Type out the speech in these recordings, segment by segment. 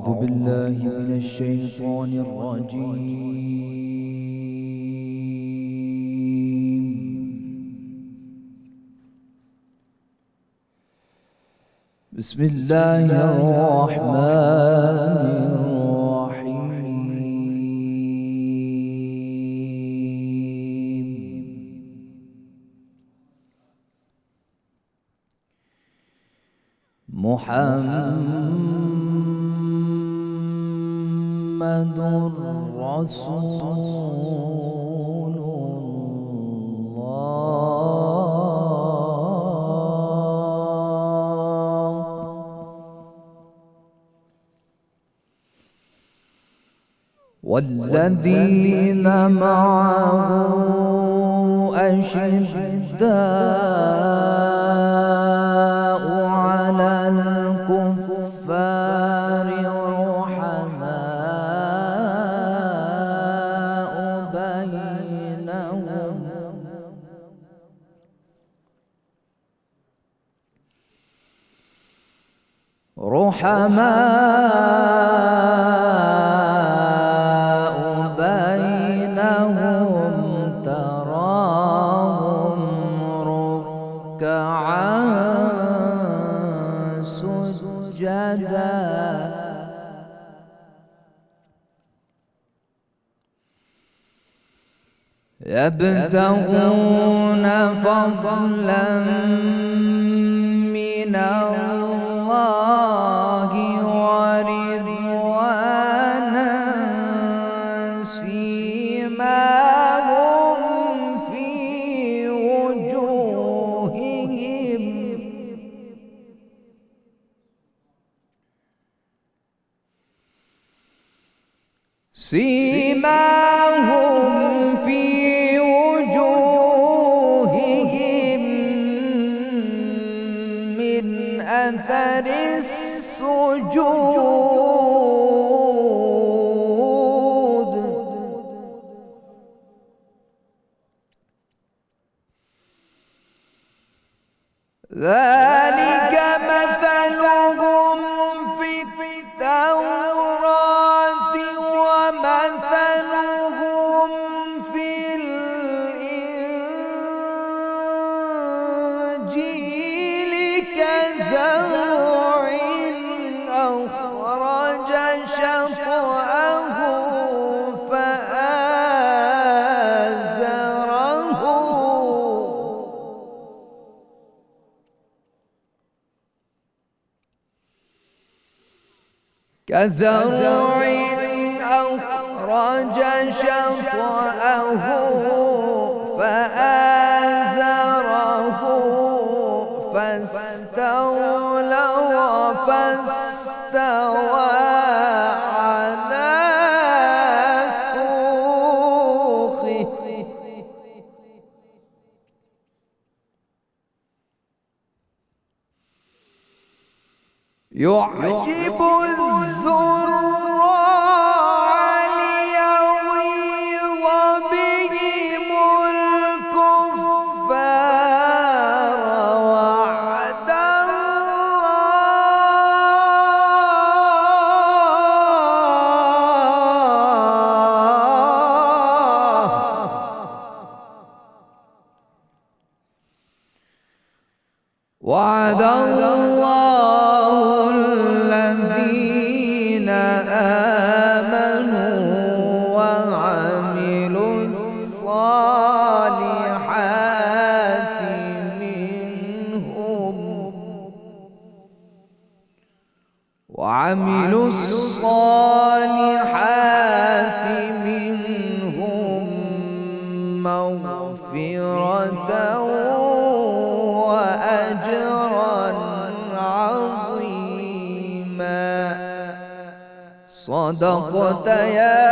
أعوذ بالله من الشيطان الرجيم. بسم الله الرحمن الرحيم. محمد رسول الله والذين معه أشداء على الكفار رحماء بينهم تراهم ركعا سجدا يبتغون فضلا من الله ورضوانا سيماهم في وجوههم من أثر السجود ذلك مثلهم في التوراة ومثلهم في الإنجيل كزرع أخرج شطأه فآزره فاستوى على سوقه يعجب الزراع ليغيظ بهم الكفار وعد الله الذين آمنوا وعملوا الصالحات منهم مغفرة وأجرا عظيما. صدقت يا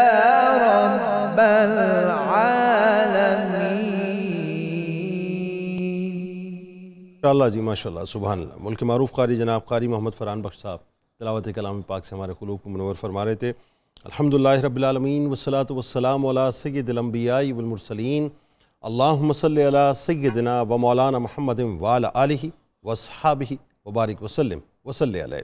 رب العالمين. ماشاءاللہ جی ماشاءاللہ سبحان اللہ. ملک معروف قاری جناب قاری محمد فرحان بخش صاحب تلاوت کلام پاک سے ہمارے قلوب کو منور فرما رہے تھے. الحمدللہ رب العالمین والصلاة والسلام علی سید الانبیاء والمرسلین اللہم صلی علی سیدنا و مولانا محمد وعلی آلہ واصحابہ وبارک وسلم وصلی علیہ.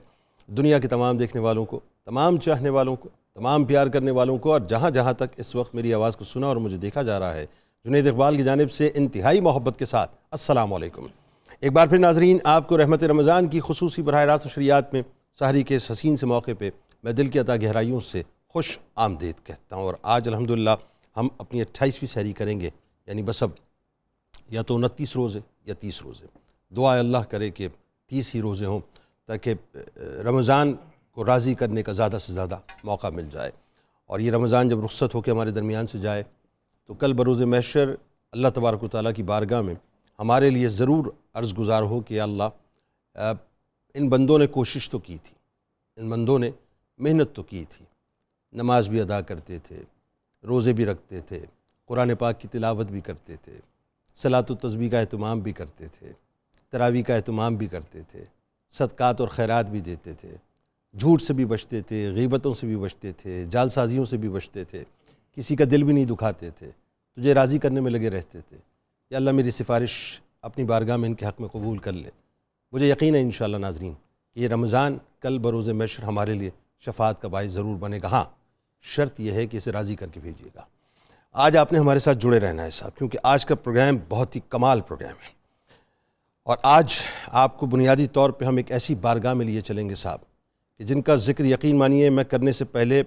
دنیا کے تمام دیکھنے والوں کو تمام چاہنے والوں کو، تمام پیار کرنے والوں کو، اور جہاں جہاں تک اس وقت میری آواز کو سنا اور مجھے دیکھا جا رہا ہے، جنید اقبال کی جانب سے انتہائی محبت کے ساتھ السلام علیکم۔ ایک بار پھر ناظرین، آپ کو رحمت رمضان کی خصوصی براہ راست نشریات میں سحری کے اس حسین سے موقع پہ میں دل کی عطا گہرائیوں سے خوش آمدید کہتا ہوں۔ اور آج الحمدللہ ہم اپنی 28ویں سحری کریں گے، یعنی بس اب یا تو 29 روزے یا 30 روزے۔ دعا اللہ کرے کہ 30 ہی روزے ہوں تاکہ رمضان کو راضی کرنے کا زیادہ سے زیادہ موقع مل جائے، اور یہ رمضان جب رخصت ہو کے ہمارے درمیان سے جائے تو کل بروز محشر اللہ تبارک و تعالیٰ کی بارگاہ میں ہمارے لیے ضرور عرض گزار ہو کہ یا اللہ ان بندوں نے کوشش تو کی تھی، ان بندوں نے محنت تو کی تھی، نماز بھی ادا کرتے تھے، روزے بھی رکھتے تھے، قرآن پاک کی تلاوت بھی کرتے تھے، صلاۃ و تسبیح کا اہتمام بھی کرتے تھے، تراویح کا اہتمام بھی کرتے تھے، صدقات اور خیرات بھی دیتے تھے، جھوٹ سے بھی بچتے تھے، غیبتوں سے بھی بچتے تھے، جال سازیوں سے بھی بچتے تھے، کسی کا دل بھی نہیں دکھاتے تھے، تجھے راضی کرنے میں لگے رہتے تھے۔ یا اللہ میری سفارش اپنی بارگاہ میں ان کے حق میں قبول کر لے۔ مجھے یقین ہے انشاءاللہ ناظرین کہ یہ رمضان کل بروز محشر ہمارے لیے شفاعت کا باعث ضرور بنے گا۔ ہاں، شرط یہ ہے کہ اسے راضی کر کے بھیجیے گا۔ آج آپ نے ہمارے ساتھ جڑے رہنا ہے صاحب، کیونکہ آج کا پروگرام بہت ہی کمال پروگرام ہے، اور آج آپ کو بنیادی طور پہ ہم ایک ایسی بارگاہ میں لیے چلیں گے صاحب کہ جن کا ذکر یقین مانیے میں کرنے سے پہلے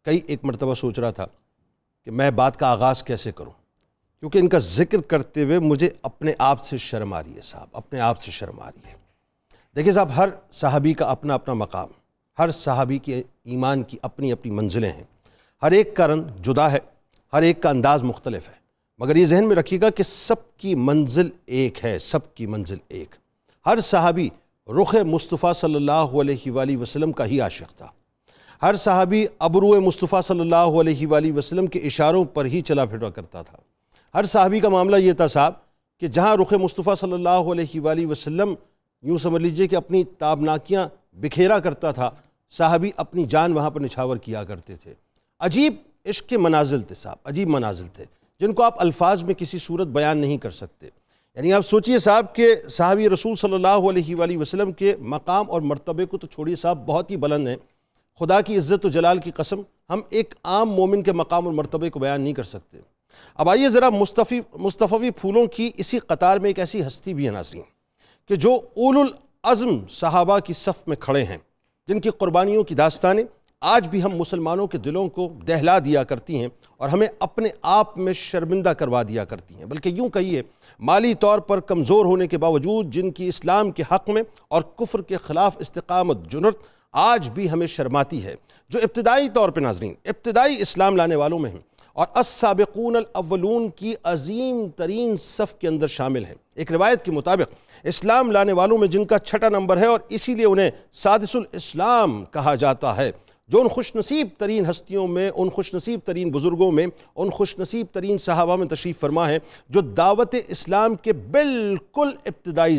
ایک مرتبہ سوچ رہا تھا کہ میں بات کا آغاز کیسے کروں، کیونکہ ان کا ذکر کرتے ہوئے مجھے اپنے آپ سے شرم آ رہی ہے صاحب، اپنے آپ سے شرم آ رہی ہے۔ دیکھیں صاحب، ہر صحابی کا اپنا اپنا مقام، ہر صحابی کے ایمان کی اپنی اپنی منزلیں ہیں، ہر ایک کا رنگ جدا ہے، ہر ایک کا انداز مختلف ہے، مگر یہ ذہن میں رکھیے گا کہ سب کی منزل ایک ہے، سب کی منزل ایک۔ ہر صحابی رخ مصطفیٰ صلی اللہ علیہ وآلہ وسلم کا ہی عاشق تھا، ہر صحابی ابرو مصطفیٰ صلی اللہ علیہ وآلہ وسلم کے اشاروں پر ہی چلا پھرا کرتا تھا۔ ہر صحابی کا معاملہ یہ تھا صاحب کہ جہاں رخ مصطفیٰ صلی اللہ علیہ وآلہ وسلم یوں سمجھ لیجئے کہ اپنی تابناکیاں بکھیرا کرتا تھا، صحابی اپنی جان وہاں پر نچھاور کیا کرتے تھے۔ عجیب عشق کے منازل تھے صاحب، عجیب منازل تھے جن کو آپ الفاظ میں کسی صورت بیان نہیں کر سکتے۔ یعنی آپ سوچئے صاحب کہ صحابی رسول صلی اللہ علیہ وآلہ وسلم کے مقام اور مرتبے کو تو چھوڑیے صاحب، بہت ہی بلند ہیں۔ خدا کی عزت و جلال کی قسم، ہم ایک عام مومن کے مقام اور مرتبے کو بیان نہیں کر سکتے۔ اب آئیے ذرا مصطفی پھولوں کی اسی قطار میں ایک ایسی ہستی بھی ہے ناظرین کہ جو اولو العزم صحابہ کی صف میں کھڑے ہیں، جن کی قربانیوں کی داستانیں آج بھی ہم مسلمانوں کے دلوں کو دہلا دیا کرتی ہیں اور ہمیں اپنے آپ میں شرمندہ کروا دیا کرتی ہیں، بلکہ یوں کہیے مالی طور پر کمزور ہونے کے باوجود جن کی اسلام کے حق میں اور کفر کے خلاف استقامت جرأت آج بھی ہمیں شرماتی ہے، جو ابتدائی طور پہ ناظرین ابتدائی اسلام لانے والوں میں ہیں اور السابقون الاولون کی عظیم ترین صف کے اندر شامل ہیں۔ ایک روایت کے مطابق اسلام لانے والوں میں جن کا 6واں نمبر ہے، اور اسی لیے انہیں سادس الاسلام کہا جاتا ہے، جو ان خوش نصیب ترین ہستیوں میں، ان خوش نصیب ترین بزرگوں میں، ان خوش نصیب ترین صحابہ میں تشریف فرما ہے جو دعوت اسلام کے بالکل ابتدائی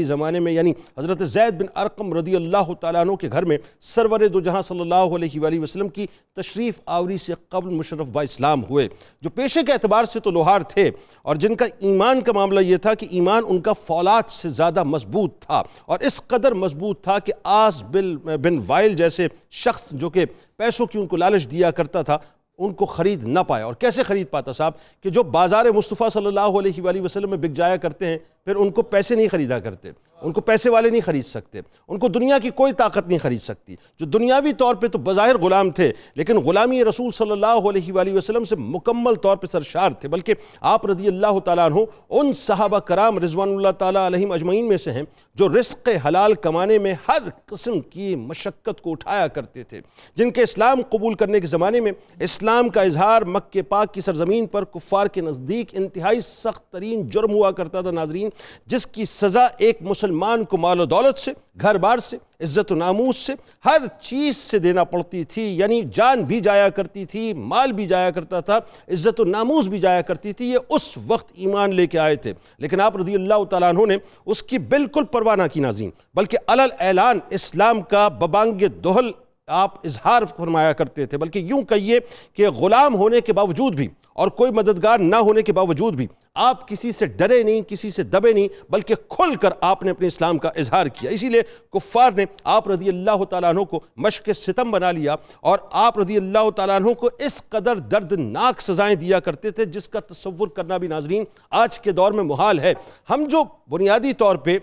زمانے میں یعنی حضرت زید بن ارقم رضی اللہ تعالیٰ عنہ کے گھر میں سرور دو جہاں صلی اللہ علیہ وآلہ وسلم کی تشریف آوری سے قبل مشرف با اسلام ہوئے، جو پیشے کے اعتبار سے تو لوہار تھے اور جن کا ایمان کا معاملہ یہ تھا کہ ایمان ان کا فولاد سے زیادہ مضبوط تھا، اور اس قدر مضبوط تھا کہ آس بن وائل جیسے شخص جو کہ پیسوں کی ان کو لالچ دیا کرتا تھا ان کو خرید نہ پایا۔ اور کیسے خرید پاتا صاحب کہ جو بازار مصطفیٰ صلی اللہ علیہ وآلہ وسلم میں بک جایا کرتے ہیں، پھر ان کو پیسے نہیں خریدا کرتے، ان کو پیسے والے نہیں خرید سکتے، ان کو دنیا کی کوئی طاقت نہیں خرید سکتی، جو دنیاوی طور پہ تو بظاہر غلام تھے لیکن غلامی رسول صلی اللہ علیہ وآلہ وسلم سے مکمل طور پہ سرشار تھے، بلکہ آپ رضی اللہ تعالیٰ عنہ ان صحابہ کرام رضوان اللہ تعالیٰ علیہم اجمعین میں سے ہیں جو رزق حلال کمانے میں ہر قسم کی مشقت کو اٹھایا کرتے تھے، جن کے اسلام قبول کرنے کے زمانے میں اسلام کا اظہار مکہ پاک کی سرزمین پر کفار کے نزدیک انتہائی سخت ترین جرم ہوا کرتا تھا ناظرین، جس کی سزا ایک مسلمان کو مال و دولت سے، گھر بار سے، عزت و ناموس سے، ہر چیز سے دینا پڑتی تھی، یعنی جان بھی جایا کرتی تھی، مال بھی جایا کرتا تھا، عزت و ناموس بھی جایا کرتی تھی۔ یہ اس وقت ایمان لے کے آئے تھے، لیکن آپ رضی اللہ تعالیٰ عنہ نے اس کی بالکل پرواہ نہ کی ناظرین، بلکہ علل اعلان اسلام کا ببانگ دہل آپ اظہار فرمایا کرتے تھے، بلکہ یوں کہیے کہ غلام ہونے کے باوجود بھی اور کوئی مددگار نہ ہونے کے باوجود بھی آپ کسی سے ڈرے نہیں، کسی سے دبے نہیں، بلکہ کھل کر آپ نے اپنے اسلام کا اظہار کیا۔ اسی لیے کفار نے آپ رضی اللہ تعالیٰ عنہ کو مشق ستم بنا لیا اور آپ رضی اللہ تعالیٰ عنہ کو اس قدر دردناک سزائیں دیا کرتے تھے جس کا تصور کرنا بھی ناظرین آج کے دور میں محال ہے۔ ہم جو بنیادی طور پہ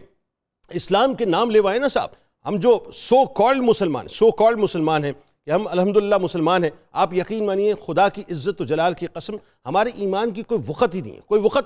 اسلام کے نام لیوائے نا صاحب، ہم جو سو کالڈ مسلمان ہیں کہ ہم الحمدللہ مسلمان ہیں، آپ یقین مانیے خدا کی عزت و جلال کی قسم ہمارے ایمان کی کوئی وقت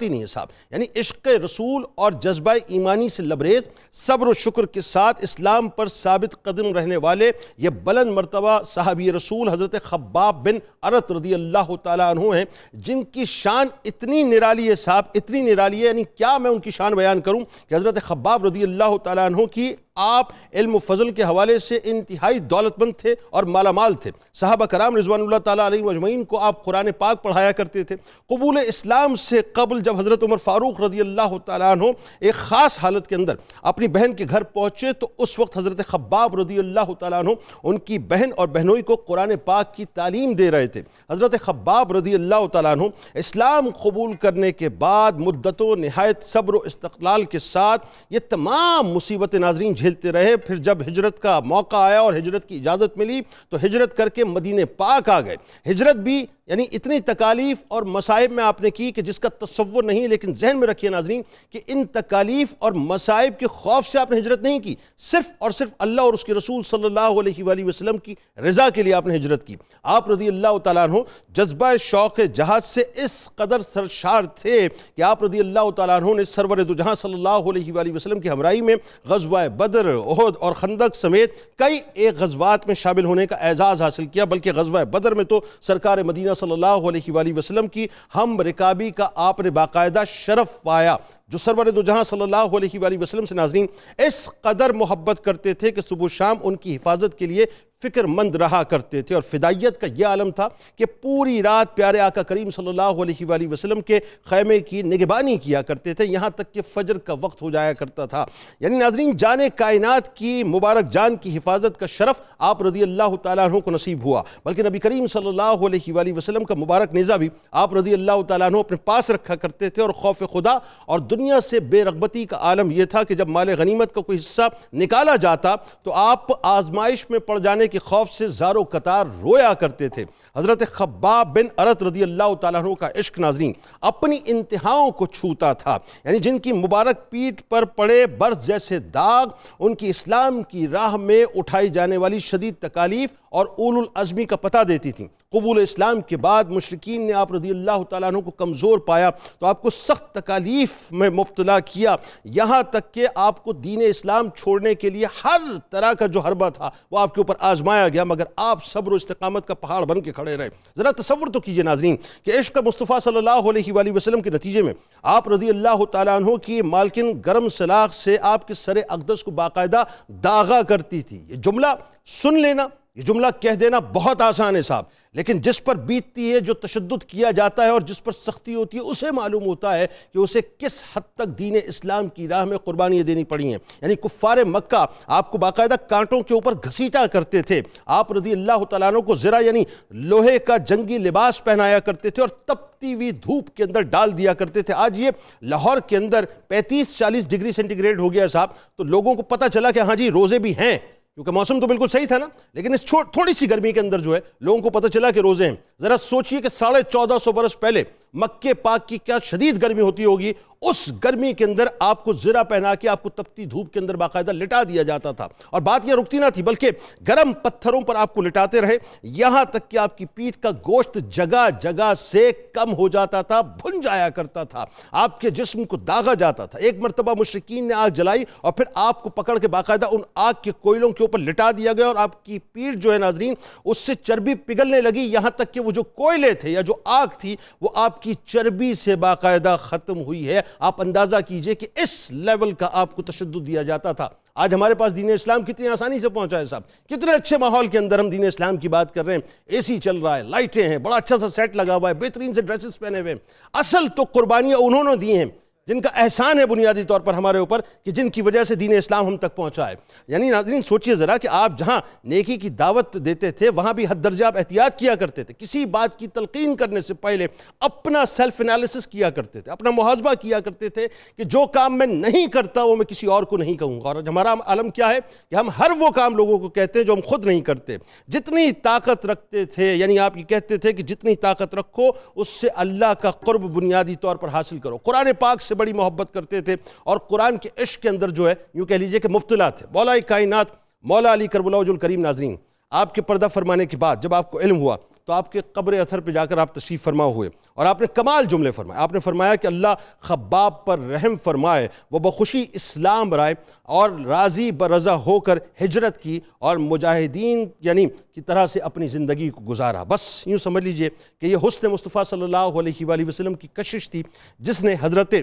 ہی نہیں ہے صاحب۔ یعنی عشق رسول اور جذبہ ایمانی سے لبریز، صبر و شکر کے ساتھ اسلام پر ثابت قدم رہنے والے یہ بلند مرتبہ صحابی رسول حضرت خباب بن ارت رضی اللہ تعالیٰ عنہ ہیں، جن کی شان اتنی نرالی ہے صاحب، اتنی نرالی ہے، یعنی کیا میں ان کی شان بیان کروں کہ حضرت خباب رضی اللہ تعالیٰ عنہ کی آپ علم و فضل کے حوالے سے انتہائی دولت مند تھے اور مالا مال تھے۔ صحابہ کرام رضوان اللہ تعالیٰ علیہ مجمعین کو آپ قرآن پاک پڑھایا کرتے تھے۔ قبول اسلام سے قبل جب حضرت عمر فاروق رضی اللہ تعالیٰ عنہ ایک خاص حالت کے اندر اپنی بہن کے گھر پہنچے تو اس وقت حضرت خباب رضی اللہ تعالیٰ عنہ ان کی بہن اور بہنوئی کو قرآن پاک کی تعلیم دے رہے تھے۔ حضرت خباب رضی اللہ تعالیٰ عنہ اسلام قبول کرنے کے بعد مدتوں نہایت صبر و استقلال کے ساتھ یہ تمام مصیبت ناظرین جھیلتے رہے۔ پھر جب ہجرت کا موقع آیا اور ہجرت کی اجازت ملی تو ہجرت کر کے مدینہ پاک آ گئے۔ ہجرت بھی یعنی اتنی تکالیف اور مصائب میں آپ نے کی کہ جس کا تصور نہیں، لیکن ذہن میں رکھیے ناظرین کہ ان تکالیف اور مصائب کے خوف سے آپ نے ہجرت نہیں کی، صرف اور صرف اللہ اور اس کے رسول صلی اللہ علیہ وآلہ وسلم کی رضا کے لیے آپ نے ہجرت کی۔ آپ رضی اللہ تعالیٰ عنہ جذبہ شوق جہاد سے اس قدر سرشار تھے کہ آپ رضی اللہ تعالیٰ عنہ نے سرور دو جہاں صلی اللہ علیہ وآلہ وسلم کی ہمراہی میں غزوہ بدر، احد اور خندق سمیت کئی ایک غزوات میں شامل ہونے کا اعزاز حاصل کیا، بلکہ غزوہ بدر میں تو سرکار مدینہ صلی اللہ علیہ وآلہ وسلم کی ہم رکابی کا آپ نے باقاعدہ شرف پایا، جو سرور دو جہاں صلی اللہ علیہ وآلہ وسلم سے ناظرین اس قدر محبت کرتے تھے کہ صبح و شام ان کی حفاظت کے لیے فکر مند رہا کرتے تھے، اور فدائیت کا یہ عالم تھا کہ پوری رات پیارے آقا کریم صلی اللہ علیہ وآلہ وسلم کے خیمے کی نگہبانی کیا کرتے تھے، یہاں تک کہ فجر کا وقت ہو جایا کرتا تھا۔ یعنی ناظرین جان کائنات کی مبارک جان کی حفاظت کا شرف آپ رضی اللہ تعالیٰ عنہ کو نصیب ہوا، بلکہ نبی کریم صلی اللہ علیہ وآلہ وسلم کا مبارک نیزہ بھی آپ رضی اللہ تعالیٰ عنہ اپنے پاس رکھا کرتے تھے، اور خوف خدا اور دنیا سے بے رغبتی کا عالم یہ تھا کہ جب مال غنیمت کا کوئی حصہ نکالا جاتا تو آپ آزمائش میں پڑ جانے کے خوف سے زارو قطار رویا کرتے تھے۔ حضرت خباب بن ارت رضی اللہ تعالیٰ عنہ کا عشق ناظرین اپنی انتہاؤں کو چھوتا تھا، یعنی جن کی مبارک پیٹھ پر پڑے برس جیسے داغ ان کی اسلام کی راہ میں اٹھائی جانے والی شدید تکالیف اور اولو العزمی کا پتہ دیتی تھیں۔ قبول اسلام کے بعد مشرکین نے آپ رضی اللہ تعالیٰ عنہ کو کمزور پایا تو آپ کو سخت تکالیف میں مبتلا کیا، یہاں تک کہ آپ کو دین اسلام چھوڑنے کے لیے ہر طرح کا جو حربہ تھا وہ آپ کے اوپر آزمایا گیا، مگر آپ صبر و استقامت کا پہاڑ بن کے کھڑے رہے۔ ذرا تصور تو کیجئے ناظرین کہ عشق مصطفیٰ صلی اللہ علیہ وآلہ وسلم کے نتیجے میں آپ رضی اللہ تعالیٰ عنہ کی مالکن گرم سلاخ سے آپ کے سر اقدس کو باقاعدہ داغا کرتی تھی۔ یہ جملہ سن لینا، یہ جملہ کہہ دینا بہت آسان ہے صاحب، لیکن جس پر بیتتی ہے، جو تشدد کیا جاتا ہے اور جس پر سختی ہوتی ہے، اسے معلوم ہوتا ہے کہ اسے کس حد تک دین اسلام کی راہ میں قربانیاں دینی پڑی ہیں۔ یعنی کفار مکہ آپ کو باقاعدہ کانٹوں کے اوپر گھسیٹا کرتے تھے، آپ رضی اللہ تعالیٰ عنہ کو زرہ یعنی لوہے کا جنگی لباس پہنایا کرتے تھے اور تپتی ہوئی دھوپ کے اندر ڈال دیا کرتے تھے۔ آج یہ لاہور کے اندر 35-40 ڈگری سینٹی گریڈ ہو گیا صاحب، تو لوگوں کو پتہ چلا کہ ہاں جی روزے بھی ہیں، کیونکہ موسم تو بالکل صحیح تھا نا، لیکن اس تھوڑی سی گرمی کے اندر جو ہے لوگوں کو پتہ چلا کہ روزے ہیں۔ ذرا سوچئے کہ 1450 برس پہلے مکہ پاک کی کیا شدید گرمی ہوتی ہوگی، اس گرمی کے اندر آپ کو زرہ پہنا کے آپ کو تپتی دھوپ کے اندر باقاعدہ لٹا دیا جاتا تھا، اور بات یہ رکتی نہ تھی بلکہ گرم پتھروں پر آپ کو لٹاتے رہے، یہاں تک کہ آپ کی پیٹھ کا گوشت جگہ جگہ سے کم ہو جاتا تھا، بھن جایا کرتا تھا، آپ کے جسم کو داغا جاتا تھا۔ ایک مرتبہ مشرکین نے آگ جلائی اور پھر آپ کو پکڑ کے باقاعدہ ان آگ کے کوئلوں کے اوپر لٹا دیا گیا، اور آپ کی پیٹھ جو ہے ناظرین اس سے چربی پگھلنے لگی، یہاں تک کہ وہ جو کوئلے تھے یا جو آگ تھی وہ آپ کی چربی سے باقاعدہ ختم ہوئی ہے۔ آپ اندازہ کیجئے کہ اس لیول کا آپ کو تشدد دیا جاتا تھا۔ آج ہمارے پاس دین اسلام کتنی آسانی سے پہنچا ہے صاحب، کتنے اچھے ماحول کے اندر ہم دین اسلام کی بات کر رہے ہیں، اے سی چل رہا ہے، لائٹیں ہیں، بڑا اچھا سا سیٹ لگا ہوا ہے، بہترین سے ڈریسز پہنے ہوئے ہیں۔ اصل تو قربانیاں انہوں نے دی ہیں جن کا احسان ہے بنیادی طور پر ہمارے اوپر کہ جن کی وجہ سے دین اسلام ہم تک پہنچا ہے۔ یعنی ناظرین سوچئے ذرا کہ آپ جہاں نیکی کی دعوت دیتے تھے وہاں بھی حد درجہ آپ احتیاط کیا کرتے تھے، کسی بات کی تلقین کرنے سے پہلے اپنا سیلف انالیسس کیا کرتے تھے، اپنا محاسبہ کیا کرتے تھے کہ جو کام میں نہیں کرتا وہ میں کسی اور کو نہیں کہوں گا۔ اور ہمارا عالم کیا ہے کہ ہم ہر وہ کام لوگوں کو کہتے ہیں جو ہم خود نہیں کرتے۔ جتنی طاقت رکھتے تھے، یعنی آپ یہ کہتے تھے کہ جتنی طاقت رکھو اس سے اللہ کا قرب بنیادی طور پر حاصل کرو، قرآن پاک سے بڑی محبت کرتے تھے اور قرآن کے عشق کے اندر جو ہے یوں کہہ لیجئے کہ مبتلا تھے۔ مولا کائنات مولا علی کرب اللہ وجہ الکریم ناظرین، آپ کے پردہ فرمانے کے بعد جب آپ کو علم ہوا تو آپ کے قبر اطہر پہ جا کر آپ تشریف فرما ہوئے اور آپ نے کمال جملے فرمائے۔ آپ نے فرمایا کہ اللہ خباب پر رحم فرمائے، وہ بخوشی اسلام رائے اور راضی برضا ہو کر ہجرت کی اور مجاہدین یعنی کی طرح سے اپنی زندگی کو گزارا۔ بس یوں سمجھ لیجئے کہ یہ حسن مصطفیٰ صلی اللہ علیہ وآلہ وسلم کی کشش تھی جس نے حضرت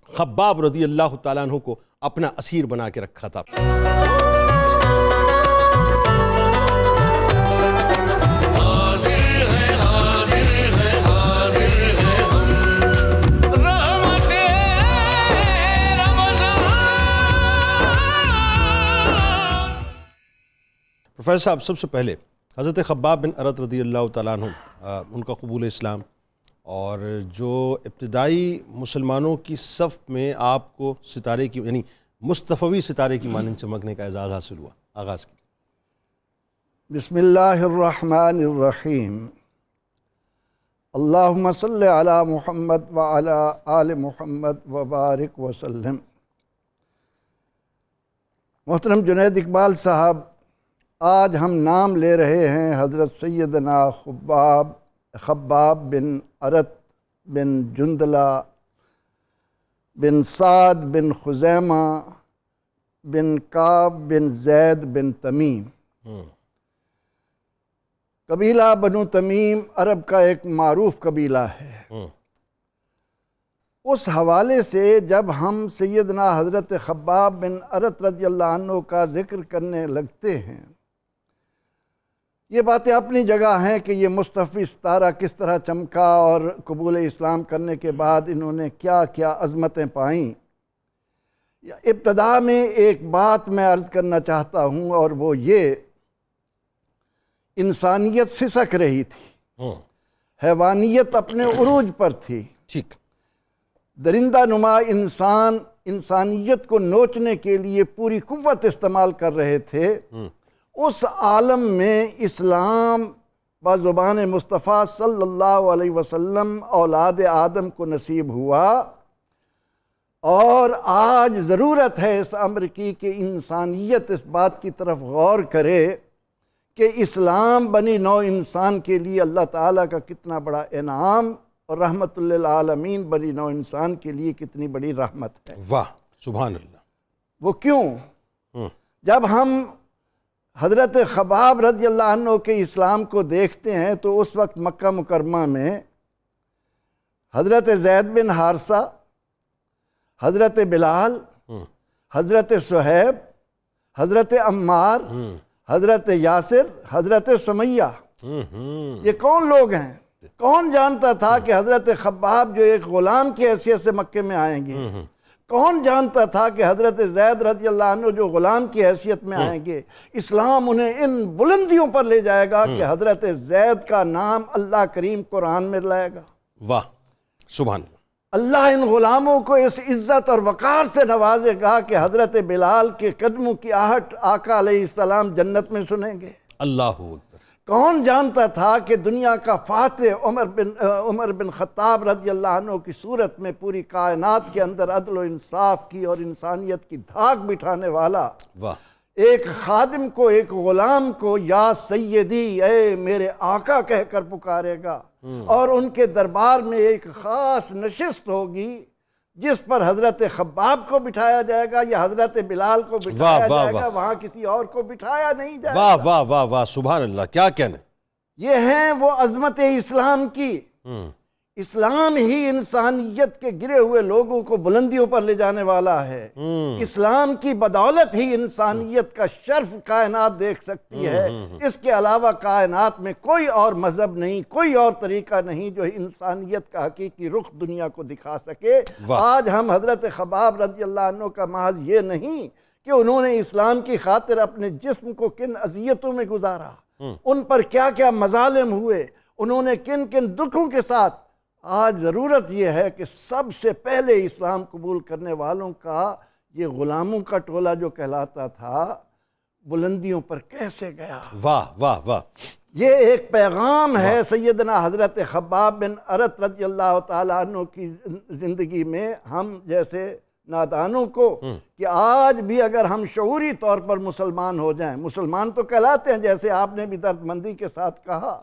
خباب رضی اللہ تعالیٰ عنہ کو اپنا اسیر بنا کے رکھا تھا۔ پروفیسر صاحب، سب سے پہلے حضرت خباب بن ارت رضی اللہ تعالیٰ عنہ ان کا قبول اسلام اور جو ابتدائی مسلمانوں کی صف میں آپ کو ستارے کی یعنی مصطفی ستارے کی مانند چمکنے کا اعزاز حاصل ہوا، آغاز کی۔ بسم اللہ الرحمن الرحیم، اللہم صلی علی محمد وعلی آل محمد وبارک وسلم۔ محترم جنید اقبال صاحب، آج ہم نام لے رہے ہیں حضرت سیدنا خباب بن ارت بن جندلہ بن سعد بن خزیمہ بن کعب بن زید بن تمیم۔ قبیلہ بنو تمیم عرب کا ایک معروف قبیلہ ہے۔ اس حوالے سے جب ہم سیدنا حضرت خباب بن ارت رضی اللہ عنہ کا ذکر کرنے لگتے ہیں، یہ باتیں اپنی جگہ ہیں کہ یہ مصطفی ستارہ کس طرح چمکا اور قبول اسلام کرنے کے بعد انہوں نے کیا کیا عظمتیں پائیں۔ ابتدا میں ایک بات میں عرض کرنا چاہتا ہوں اور وہ یہ، انسانیت سسک رہی تھی، حیوانیت اپنے عروج پر تھی۔ ٹھیک، درندہ نما انسان انسانیت کو نوچنے کے لیے پوری قوت استعمال کر رہے تھے۔ اس عالم میں اسلام بزبان مصطفیٰ صلی اللہ علیہ وسلم اولاد آدم کو نصیب ہوا، اور آج ضرورت ہے اس امر کی کہ انسانیت اس بات کی طرف غور کرے کہ اسلام بنی نوع انسان کے لیے اللہ تعالیٰ کا کتنا بڑا انعام اور رحمت للعالمین بنی نوع انسان کے لیے کتنی بڑی رحمت ہے۔ واہ سبحان اللہ۔ وہ کیوں؟ جب ہم حضرت خباب رضی اللہ عنہ کے اسلام کو دیکھتے ہیں تو اس وقت مکہ مکرمہ میں حضرت زید بن حارثہ، حضرت بلال، حضرت صہیب، حضرت عمار، حضرت یاسر، حضرت سمیہ، یہ کون لوگ ہیں؟ کون جانتا تھا کہ حضرت خباب جو ایک غلام کی حیثیت سے مکے میں آئیں گے؟ کون جانتا تھا کہ حضرت زید رضی اللہ عنہ جو غلام کی حیثیت میں آئیں گے، اسلام انہیں ان بلندیوں پر لے جائے گا کہ حضرت زید کا نام اللہ کریم قرآن میں لائے گا۔ واہ سبحان اللہ۔ اللہ ان غلاموں کو اس عزت اور وقار سے نوازے گا کہ حضرت بلال کے قدموں کی آہٹ آقا علیہ السلام جنت میں سنیں گے۔ اللہ اکبر۔ کون جانتا تھا کہ دنیا کا فاتح عمر بن خطاب رضی اللہ عنہ کی صورت میں پوری کائنات کے اندر عدل و انصاف کی اور انسانیت کی دھاک بٹھانے والا ایک خادم کو، ایک غلام کو یا سیدی، اے میرے آقا کہہ کر پکارے گا، اور ان کے دربار میں ایک خاص نشست ہوگی جس پر حضرت خباب کو بٹھایا جائے گا یا حضرت بلال کو بٹھایا جائے گا، وہاں کسی اور کو بٹھایا نہیں جائے گا۔ واہ واہ واہ واہ سبحان اللہ، کیا کہنے۔ یہ ہیں وہ عظمت اسلام کی اسلام ہی انسانیت کے گرے ہوئے لوگوں کو بلندیوں پر لے جانے والا ہے۔ اسلام کی بدولت ہی انسانیت کا شرف کائنات دیکھ سکتی ہے۔ اس کے علاوہ کائنات میں کوئی اور مذہب نہیں، کوئی اور طریقہ نہیں جو انسانیت کا حقیقی رخ دنیا کو دکھا سکے۔ آج ہم حضرت خباب رضی اللہ عنہ کا محض یہ نہیں کہ انہوں نے اسلام کی خاطر اپنے جسم کو کن اذیتوں میں گزارا، ان پر کیا کیا مظالم ہوئے، انہوں نے کن کن دکھوں کے ساتھ، آج ضرورت یہ ہے کہ سب سے پہلے اسلام قبول کرنے والوں کا یہ غلاموں کا ٹولہ جو کہلاتا تھا بلندیوں پر کیسے گیا۔ واہ واہ واہ، یہ ایک پیغام ہے سیدنا حضرت خباب بن ارت رضی اللہ تعالیٰ عنہ کی زندگی میں ہم جیسے نادانوں کو، کہ آج بھی اگر ہم شعوری طور پر مسلمان ہو جائیں، مسلمان تو کہلاتے ہیں جیسے آپ نے بھی درد مندی کے ساتھ کہا،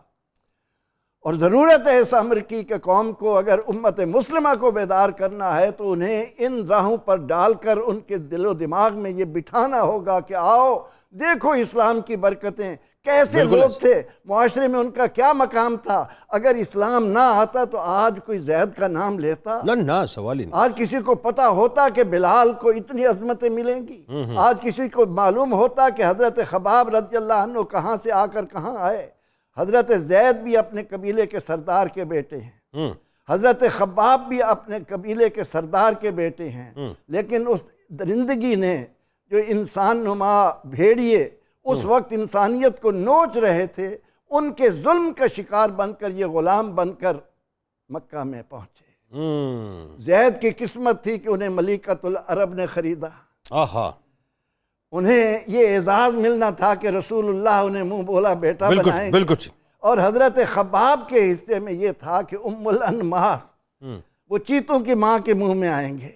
اور ضرورت ہے اس امریکی کے قوم کو اگر امت مسلمہ کو بیدار کرنا ہے تو انہیں ان راہوں پر ڈال کر ان کے دل و دماغ میں یہ بٹھانا ہوگا کہ آؤ دیکھو اسلام کی برکتیں، کیسے لوگ تھے، معاشرے میں ان کا کیا مقام تھا۔ اگر اسلام نہ آتا تو آج کوئی زید کا نام لیتا؟ نہ سوال ہی نہیں۔ آج کسی کو پتا ہوتا کہ بلال کو اتنی عظمتیں ملیں گی؟ آج کسی کو معلوم ہوتا کہ حضرت خباب رضی اللہ عنہ کہاں سے آ کر کہاں آئے؟ حضرت زید بھی اپنے قبیلے کے سردار کے بیٹے ہیں، حضرت خباب بھی اپنے قبیلے کے سردار کے بیٹے ہیں، لیکن اس درندگی نے جو انسان نما بھیڑیے اس وقت انسانیت کو نوچ رہے تھے، ان کے ظلم کا شکار بن کر یہ غلام بن کر مکہ میں پہنچے۔ زید کی قسمت تھی کہ انہیں ملیکۃ العرب نے خریدا، انہیں یہ اعزاز ملنا تھا کہ رسول اللہ انہیں منہ بولا بیٹا بنائیں گے، اور حضرت خباب کے حصے میں یہ تھا کہ ام الانمار وہ چیتوں کی ماں کے منہ میں آئیں گے،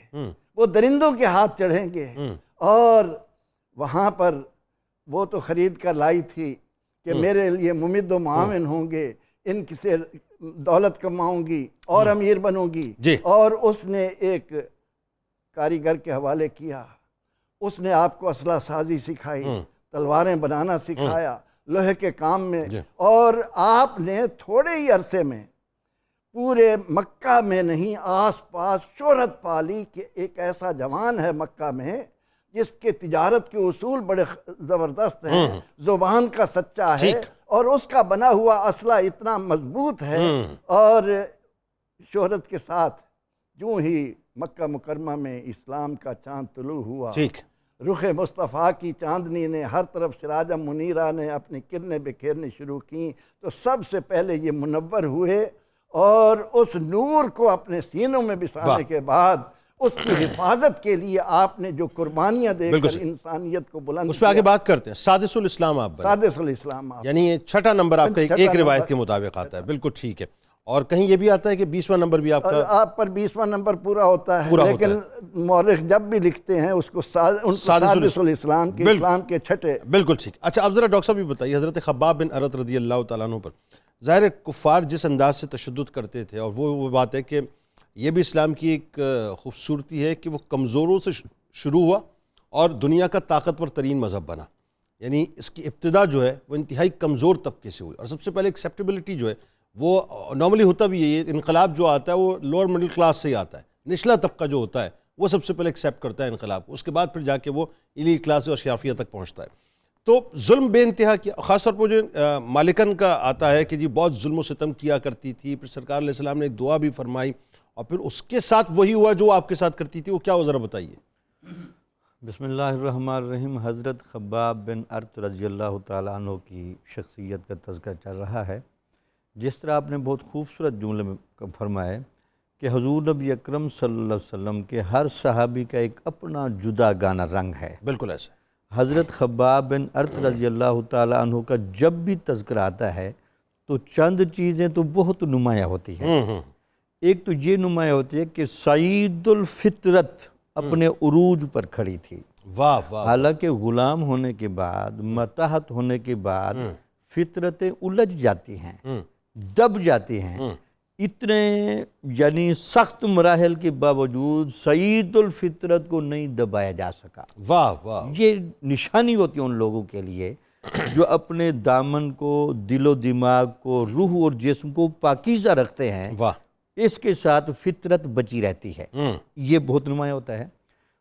وہ درندوں کے ہاتھ چڑھیں گے، اور وہاں پر وہ تو خرید کر لائی تھی کہ میرے لیے ممد و معاون ہوں گے، ان سے دولت کماؤں گی اور امیر بنوں گی، اور اس نے ایک کاریگر کے حوالے کیا، اس نے آپ کو اسلحہ سازی سکھائی، تلواریں بنانا سکھایا، لوہے کے کام میں، اور آپ نے تھوڑے ہی عرصے میں پورے مکہ میں نہیں آس پاس شہرت پالی کہ ایک ایسا جوان ہے مکہ میں جس کے تجارت کے اصول بڑے زبردست ہیں، زبان کا سچا ہے، اور اس کا بنا ہوا اسلحہ اتنا مضبوط ہے، اور شہرت کے ساتھ جو ہی مکہ مکرمہ میں اسلام کا چاند طلوع ہوا، رخ مصطفیٰ کی چاندنی نے ہر طرف سراج منیرہ نے اپنی کرنیں بکھیرنی شروع کیں، تو سب سے پہلے یہ منور ہوئے، اور اس نور کو اپنے سینوں میں بسانے کے بعد اس کی حفاظت کے لیے آپ نے جو قربانیاں دے کر انسانیت کو بلند اس پہ آگے بات کرتے ہیں۔ سادس الاسلام آپ سادس الاسلام آپ، یعنی یہ چھٹا نمبر آپ کا ایک روایت کے مطابق آتا ہے، بالکل ٹھیک ہے، اور کہیں یہ بھی آتا ہے کہ 20واں نمبر بھی آپ پر 20واں نمبر پورا ہوتا ہے، لیکن مورخ جب بھی لکھتے ہیں اس کو سادس الاسلام کے اسلام کے چھٹے۔ بالکل ٹھیک۔ اچھا اب ذرا ڈاکٹر صاحب بھی بتائیے، حضرت خباب بن ارت رضی اللہ تعالیٰ عنہ پر ظاہر کفار جس انداز سے تشدد کرتے تھے، اور وہ بات ہے کہ یہ بھی اسلام کی ایک خوبصورتی ہے کہ وہ کمزوروں سے شروع ہوا اور دنیا کا طاقتور ترین مذہب بنا، یعنی اس کی ابتدا جو ہے وہ انتہائی کمزور طبقے سے ہوئی، اور سب سے پہلے ایکسیپٹیبلٹی جو ہے وہ نارملی ہوتا بھی یہ انقلاب جو آتا ہے وہ لوور مڈل کلاس سے ہی آتا ہے، نچلا طبقہ جو ہوتا ہے وہ سب سے پہلے ایکسیپٹ کرتا ہے انقلاب، اس کے بعد پھر جا کے وہ ایلیٹ کلاس اور اشرافیہ تک پہنچتا ہے۔ تو ظلم بے انتہا کیا، خاص طور پر جو مالکن کا آتا ہے کہ جی بہت ظلم و ستم کیا کرتی تھی، پھر سرکار علیہ السلام نے ایک دعا بھی فرمائی، اور پھر اس کے ساتھ وہی ہوا جو آپ کے ساتھ کرتی تھی، وہ کیا ہو ذرا بتائیے۔ بسم اللہ الرحمن الرحیم۔ حضرت خباب بن ارت رضی اللہ تعالیٰ عنہ کی شخصیت کا تذکرہ چل رہا ہے، جس طرح آپ نے بہت خوبصورت جملے میں فرمایا کہ حضور نبی اکرم صلی اللہ علیہ وسلم کے ہر صحابی کا ایک اپنا جدا گانا رنگ ہے، بالکل ایسے۔ حضرت خباب بن ارت رضی اللہ تعالیٰ عنہ کا جب بھی تذکرہ آتا ہے تو چند چیزیں تو بہت نمایاں ہوتی ہیں۔ ایک تو یہ نمایاں ہوتی ہے کہ سعید الفطرت اپنے عروج پر کھڑی تھی، واہ واہ، حالانکہ غلام ہونے کے بعد، متحت ہونے کے بعد فطرتیں الجھ جاتی ہیں، دب جاتی ہیں، اتنے یعنی سخت مراحل کے باوجود سعید الفطرت کو نہیں دبایا جا سکا۔ واہ واہ، یہ نشانی ہوتی ہے ان لوگوں کے لیے جو اپنے دامن کو، دل و دماغ کو، روح اور جسم کو پاکیزہ رکھتے ہیں، واہ، اس کے ساتھ فطرت بچی رہتی ہے، یہ بہت نمایاں ہوتا ہے۔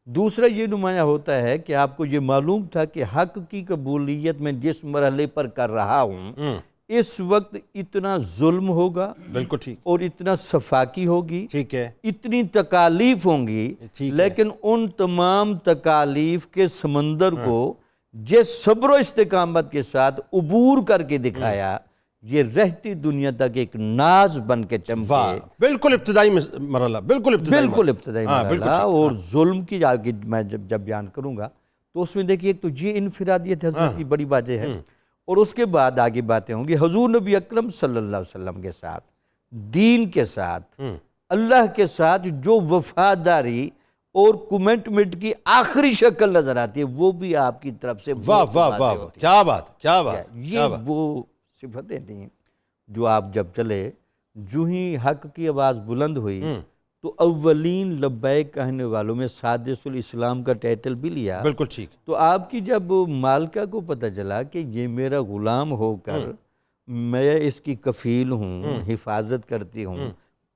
دوسرا یہ نمایاں ہوتا ہے کہ آپ کو یہ معلوم تھا کہ حق کی قبولیت میں جس مرحلے پر کر رہا ہوں اس وقت اتنا ظلم ہوگا، بالکل ٹھیک، اور اتنا صفاقی ہوگی، ٹھیک ہے، اتنی تکالیف ہوں گی، ٹھیک ہے۔ لیکن ان تمام تکالیف کے سمندر کو جس صبر و استقامت کے ساتھ عبور کر کے دکھایا، یہ رہتی دنیا تک ایک ناز بن کے چمکے۔ بالکل ابتدائی مرحلہ، بالکل ابتدائی مرحلہ۔ اور ظلم کی آگے میں جب بیان کروں گا تو اس میں دیکھیے ایک تو یہ انفرادیت حضرت کی بڑی باتیں ہے، اور اس کے بعد آگے باتیں ہوں گی حضور نبی اکرم صلی اللہ علیہ وسلم کے ساتھ، دین کے ساتھ، اللہ کے ساتھ جو وفاداری اور کمٹمنٹ کی آخری شکل نظر آتی ہے، وہ بھی آپ کی طرف سے واہ واہ واہ، کیا بات، کیا بات۔ یہ وہ صفتیں تھیں جو آپ جب چلے، جو ہی حق کی آواز بلند ہوئی تو اولین لبیک کہنے والوں میں سادس الاسلام کا ٹائٹل بھی لیا۔ بالکل ٹھیک۔ تو آپ کی جب مالکہ کو پتہ چلا کہ یہ میرا غلام ہو کر میں اس کی کفیل ہوں، حفاظت کرتی ہوں،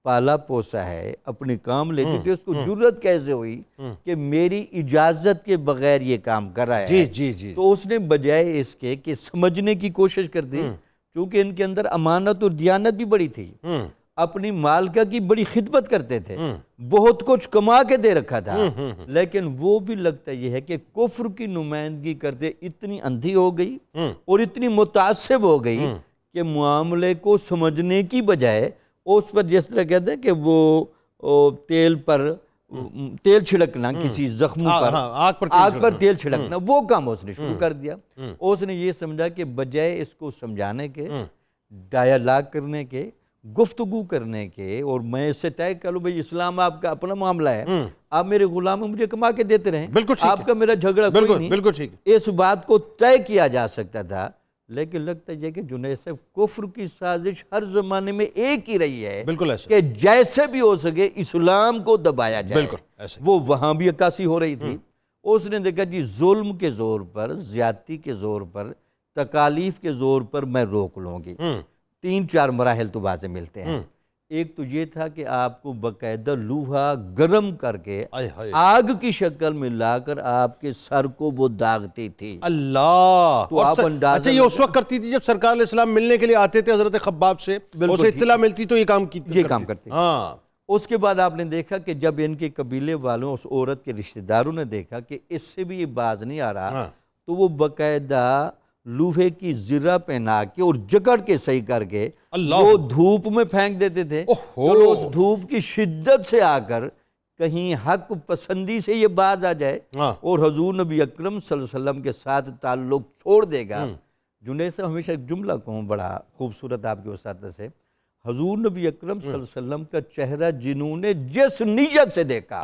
پالا پوسا ہے، اپنے کام لیتی، تو اس کو جرت کیسے ہوئی کہ میری اجازت کے بغیر یہ کام کر رہا ہے؟ جی جی جی۔ تو اس نے بجائے اس کے کہ سمجھنے کی کوشش کرتی، چونکہ ان کے اندر امانت اور دیانت بھی بڑی تھی، اپنی مالکہ کی بڑی خدمت کرتے تھے، بہت کچھ کما کے دے رکھا تھا، لیکن وہ بھی لگتا یہ ہے کہ کفر کی نمائندگی کرتے اتنی اندھی ہو گئی اور اتنی متعصب ہو گئی کہ معاملے کو سمجھنے کی بجائے اس پر جس طرح کہتے ہیں کہ وہ تیل چھڑکنا کسی زخموں پر، آگ پر تیل چھڑکنا، وہ کام اس نے شروع کر دیا۔ اس نے یہ سمجھا کہ بجائے اس کو سمجھانے کے، ڈائیلاگ کرنے کے، گفتگو کرنے کے، اور میں اس سے طے کر لوں بھئی اسلام آپ کا اپنا معاملہ ہے، آپ میرے غلام مجھے کما کے دیتے رہیں، آپ کا میرا جھگڑا کوئی نہیں، بالکل ٹھیک۔ اس بات کو طے کیا جا سکتا تھا، لیکن لگتا ہے کہ جنید صاحب کفر کی سازش ہر زمانے میں ایک ہی رہی ہے، بالکل ایسا کہ جیسے بھی ہو سکے اسلام کو دبایا جائے۔ بالکل ایسا وہ وہاں بھی عکاسی ہو رہی تھی۔ اس نے دیکھا جی ظلم کے زور پر، زیادتی کے زور پر، تکالیف کے زور پر میں روک لوں گی۔ 3-4 مراحل تو واضح ملتے ہیں۔ ایک تو یہ تھا کہ آپ کو باقاعدہ لوہا گرم کر کے آگ کی شکل میں لا کر آپ کے سر کو وہ داغتی تھی۔ اللہ! تو آپ اندازہ اچھا یہ اس وقت کرتی تھی جب سرکار علیہ السلام ملنے کے لیے آتے تھے حضرت خباب سے، اسے اطلاع ملتی تو یہ کام کرتی۔ ہاں۔ اس کے بعد آپ نے دیکھا کہ جب ان کے قبیلے والوں، اس عورت کے رشتہ داروں نے دیکھا کہ اس سے بھی یہ باز نہیں آ رہا، تو وہ باقاعدہ لوہے کی زرہ پہنا کے اور جکڑ کے صحیح کر کے وہ دھوپ میں پھینک دیتے تھے۔ چلو اس دھوپ کی شدت سے آ کر کہیں حق پسندی سے یہ باز آ جائے اور حضور نبی اکرم صلی اللہ علیہ وسلم کے ساتھ تعلق چھوڑ دے گا۔ جنید صاحب ہمیشہ ایک جملہ کہوں بڑا خوبصورت آپ کے وساطت سے، حضور نبی اکرم صلی اللہ علیہ وسلم کا چہرہ جنہوں نے جس نیت سے دیکھا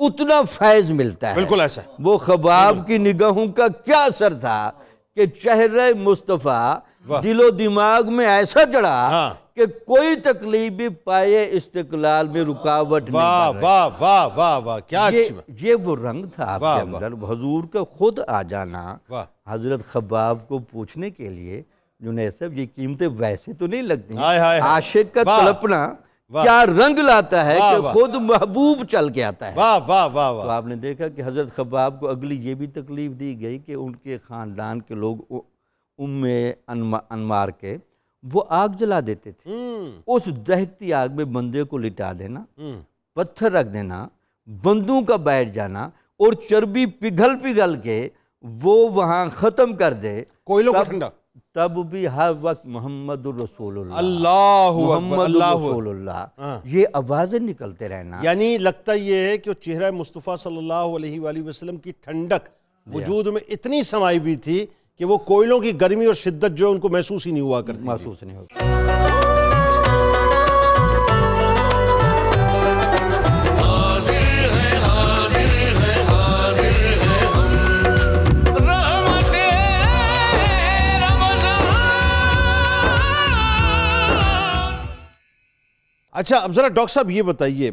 اتنا فیض ملتا ہے۔ بالکل ایسا۔ وہ خباب کی نگاہوں کا کیا اثر تھا کہ چہرہ مصطفیٰ دل و دماغ میں ایسا جڑا کہ کوئی تکلیف بھی پائے استقلال میں رکاوٹ نہیں بن رہی۔ واہ واہ واہ واہ، کیا یہ وہ رنگ تھا آپ کے اندر۔ حضور کا خود آ جانا حضرت خباب کو پوچھنے کے لیے، جنید صاحب یہ قیمتیں ویسے تو نہیں لگتی، عاشق کا تڑپنا کیا رنگ لاتا ہے کہ خود محبوب چل کے آتا ہے۔ واہ واہ واہ واہ۔ تو آپ نے دیکھا کہ حضرت خباب کو اگلی یہ بھی تکلیف دی گئی کہ ان کے خاندان کے لوگ انمار کے وہ آگ جلا دیتے تھے۔ اس دہتی آگ میں بندے کو لٹا دینا، پتھر رکھ دینا، بندوں کا بیٹھ جانا اور چربی پگھل کے وہ وہاں ختم کر دے، کوئلوں کو ٹھنڈا، تب بھی ہر وقت محمد الرسول اللہ، اللہ محمد الرسول اللہ، یہ آوازیں نکلتے رہنا۔ یعنی لگتا یہ ہے کہ وہ چہرہ مصطفیٰ صلی اللہ علیہ وآلہ وسلم کی ٹھنڈک وجود میں اتنی سمائی ہوئی تھی کہ وہ کوئلوں کی گرمی اور شدت جو ان کو محسوس ہی نہیں ہوا کرتی، محسوس نہیں ہوتا۔ اچھا اب ذرا ڈاکٹر صاحب یہ بتائیے،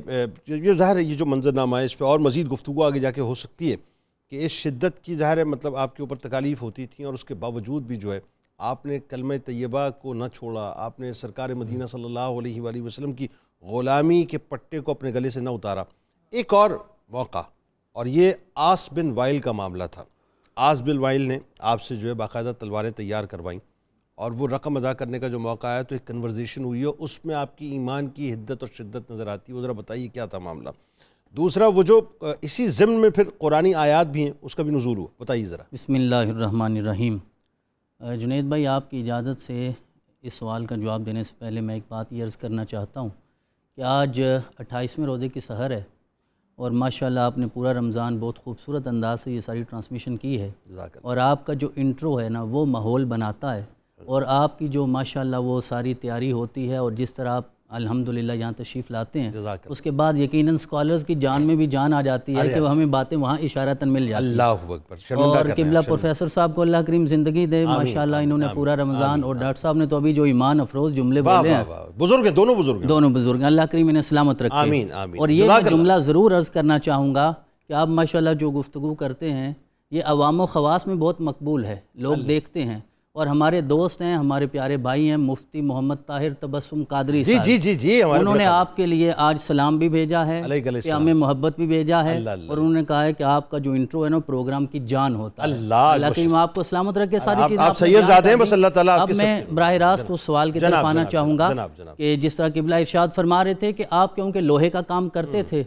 یہ ظاہر ہے یہ جو منظرنامہ ہے اس پہ اور مزید گفتگو آگے جا کے ہو سکتی ہے کہ اس شدت کی ظاہر ہے مطلب آپ کے اوپر تکالیف ہوتی تھیں اور اس کے باوجود بھی جو ہے آپ نے کلمہ طیبہ کو نہ چھوڑا، آپ نے سرکار مدینہ صلی اللہ علیہ وآلہ وسلم کی غلامی کے پٹے کو اپنے گلے سے نہ اتارا۔ ایک اور موقع، اور یہ آس بن وائل کا معاملہ تھا۔ آس بن وائل نے آپ سے جو ہے باقاعدہ تلواریں تیار کروائیں، اور وہ رقم ادا کرنے کا جو موقع آیا تو ایک کنورزیشن ہوئی ہے، اس میں آپ کی ایمان کی حدت اور شدت نظر آتی ہے۔ وہ ذرا بتائیے کیا تھا معاملہ۔ دوسرا وہ جو اسی ضمن میں پھر قرآنی آیات بھی ہیں، اس کا بھی نزول ہوا، بتائیے ذرا۔ بسم اللہ الرحمن الرحیم۔ جنید بھائی، آپ کی اجازت سے اس سوال کا جواب دینے سے پہلے میں ایک بات یہ عرض کرنا چاہتا ہوں کہ آج 28ویں روزے کی سحر ہے، اور ماشاءاللہ آپ نے پورا رمضان بہت خوبصورت انداز سے یہ ساری ٹرانسمیشن کی ہے، اور آپ کا جو انٹرو ہے نا وہ ماحول بناتا ہے، اور آپ کی جو ماشاءاللہ وہ ساری تیاری ہوتی ہے، اور جس طرح آپ الحمدللہ یہاں تشریف لاتے ہیں، اس کے بعد یقیناً اسکالرز کی جان میں بھی جان آ جاتی ہے کہ وہ ہمیں باتیں وہاں اشارتاً مل جاتی ہیں۔ اللہ اکبر۔ اور قبلہ پروفیسر صاحب کو اللہ کریم زندگی دے، ماشاءاللہ انہوں نے پورا رمضان، اور ڈاکٹر صاحب نے تو ابھی جو ایمان افروز جملے بولے ہیں، بزرگ ہیں، دونوں بزرگ ہیں، دونوں بزرگ ہیں، اللہ کریم انہیں سلامت رکھے۔ آمین آمین۔ اور یہ میں جملہ ضرور عرض کرنا چاہوں گا کہ آپ ماشاءاللہ جو گفتگو کرتے ہیں یہ عوام و خواص میں بہت مقبول ہے، لوگ دیکھتے ہیں، اور ہمارے دوست ہیں، ہمارے پیارے بھائی ہیں مفتی محمد طاہر تبسم قادری صاحب، جی انہوں نے آپ کے لیے آج سلام بھی بھیجا ہے، پیام محبت بھی بھیجا ہے، اور انہوں نے کہا ہے کہ آپ کا جو انٹرو ہے نا پروگرام کی جان ہوتا ہے۔ اللہ کریم آپ کو سلامت رکھے۔ ساری چیز آپ سید زادے ہیں، بس اللہ تعالیٰ آپ اب میں براہ راست اس سوال کی طرف آنا چاہوں گا کہ جس طرح قبلہ ارشاد فرما رہے تھے کہ آپ کیونکہ لوہے کا کام کرتے تھے،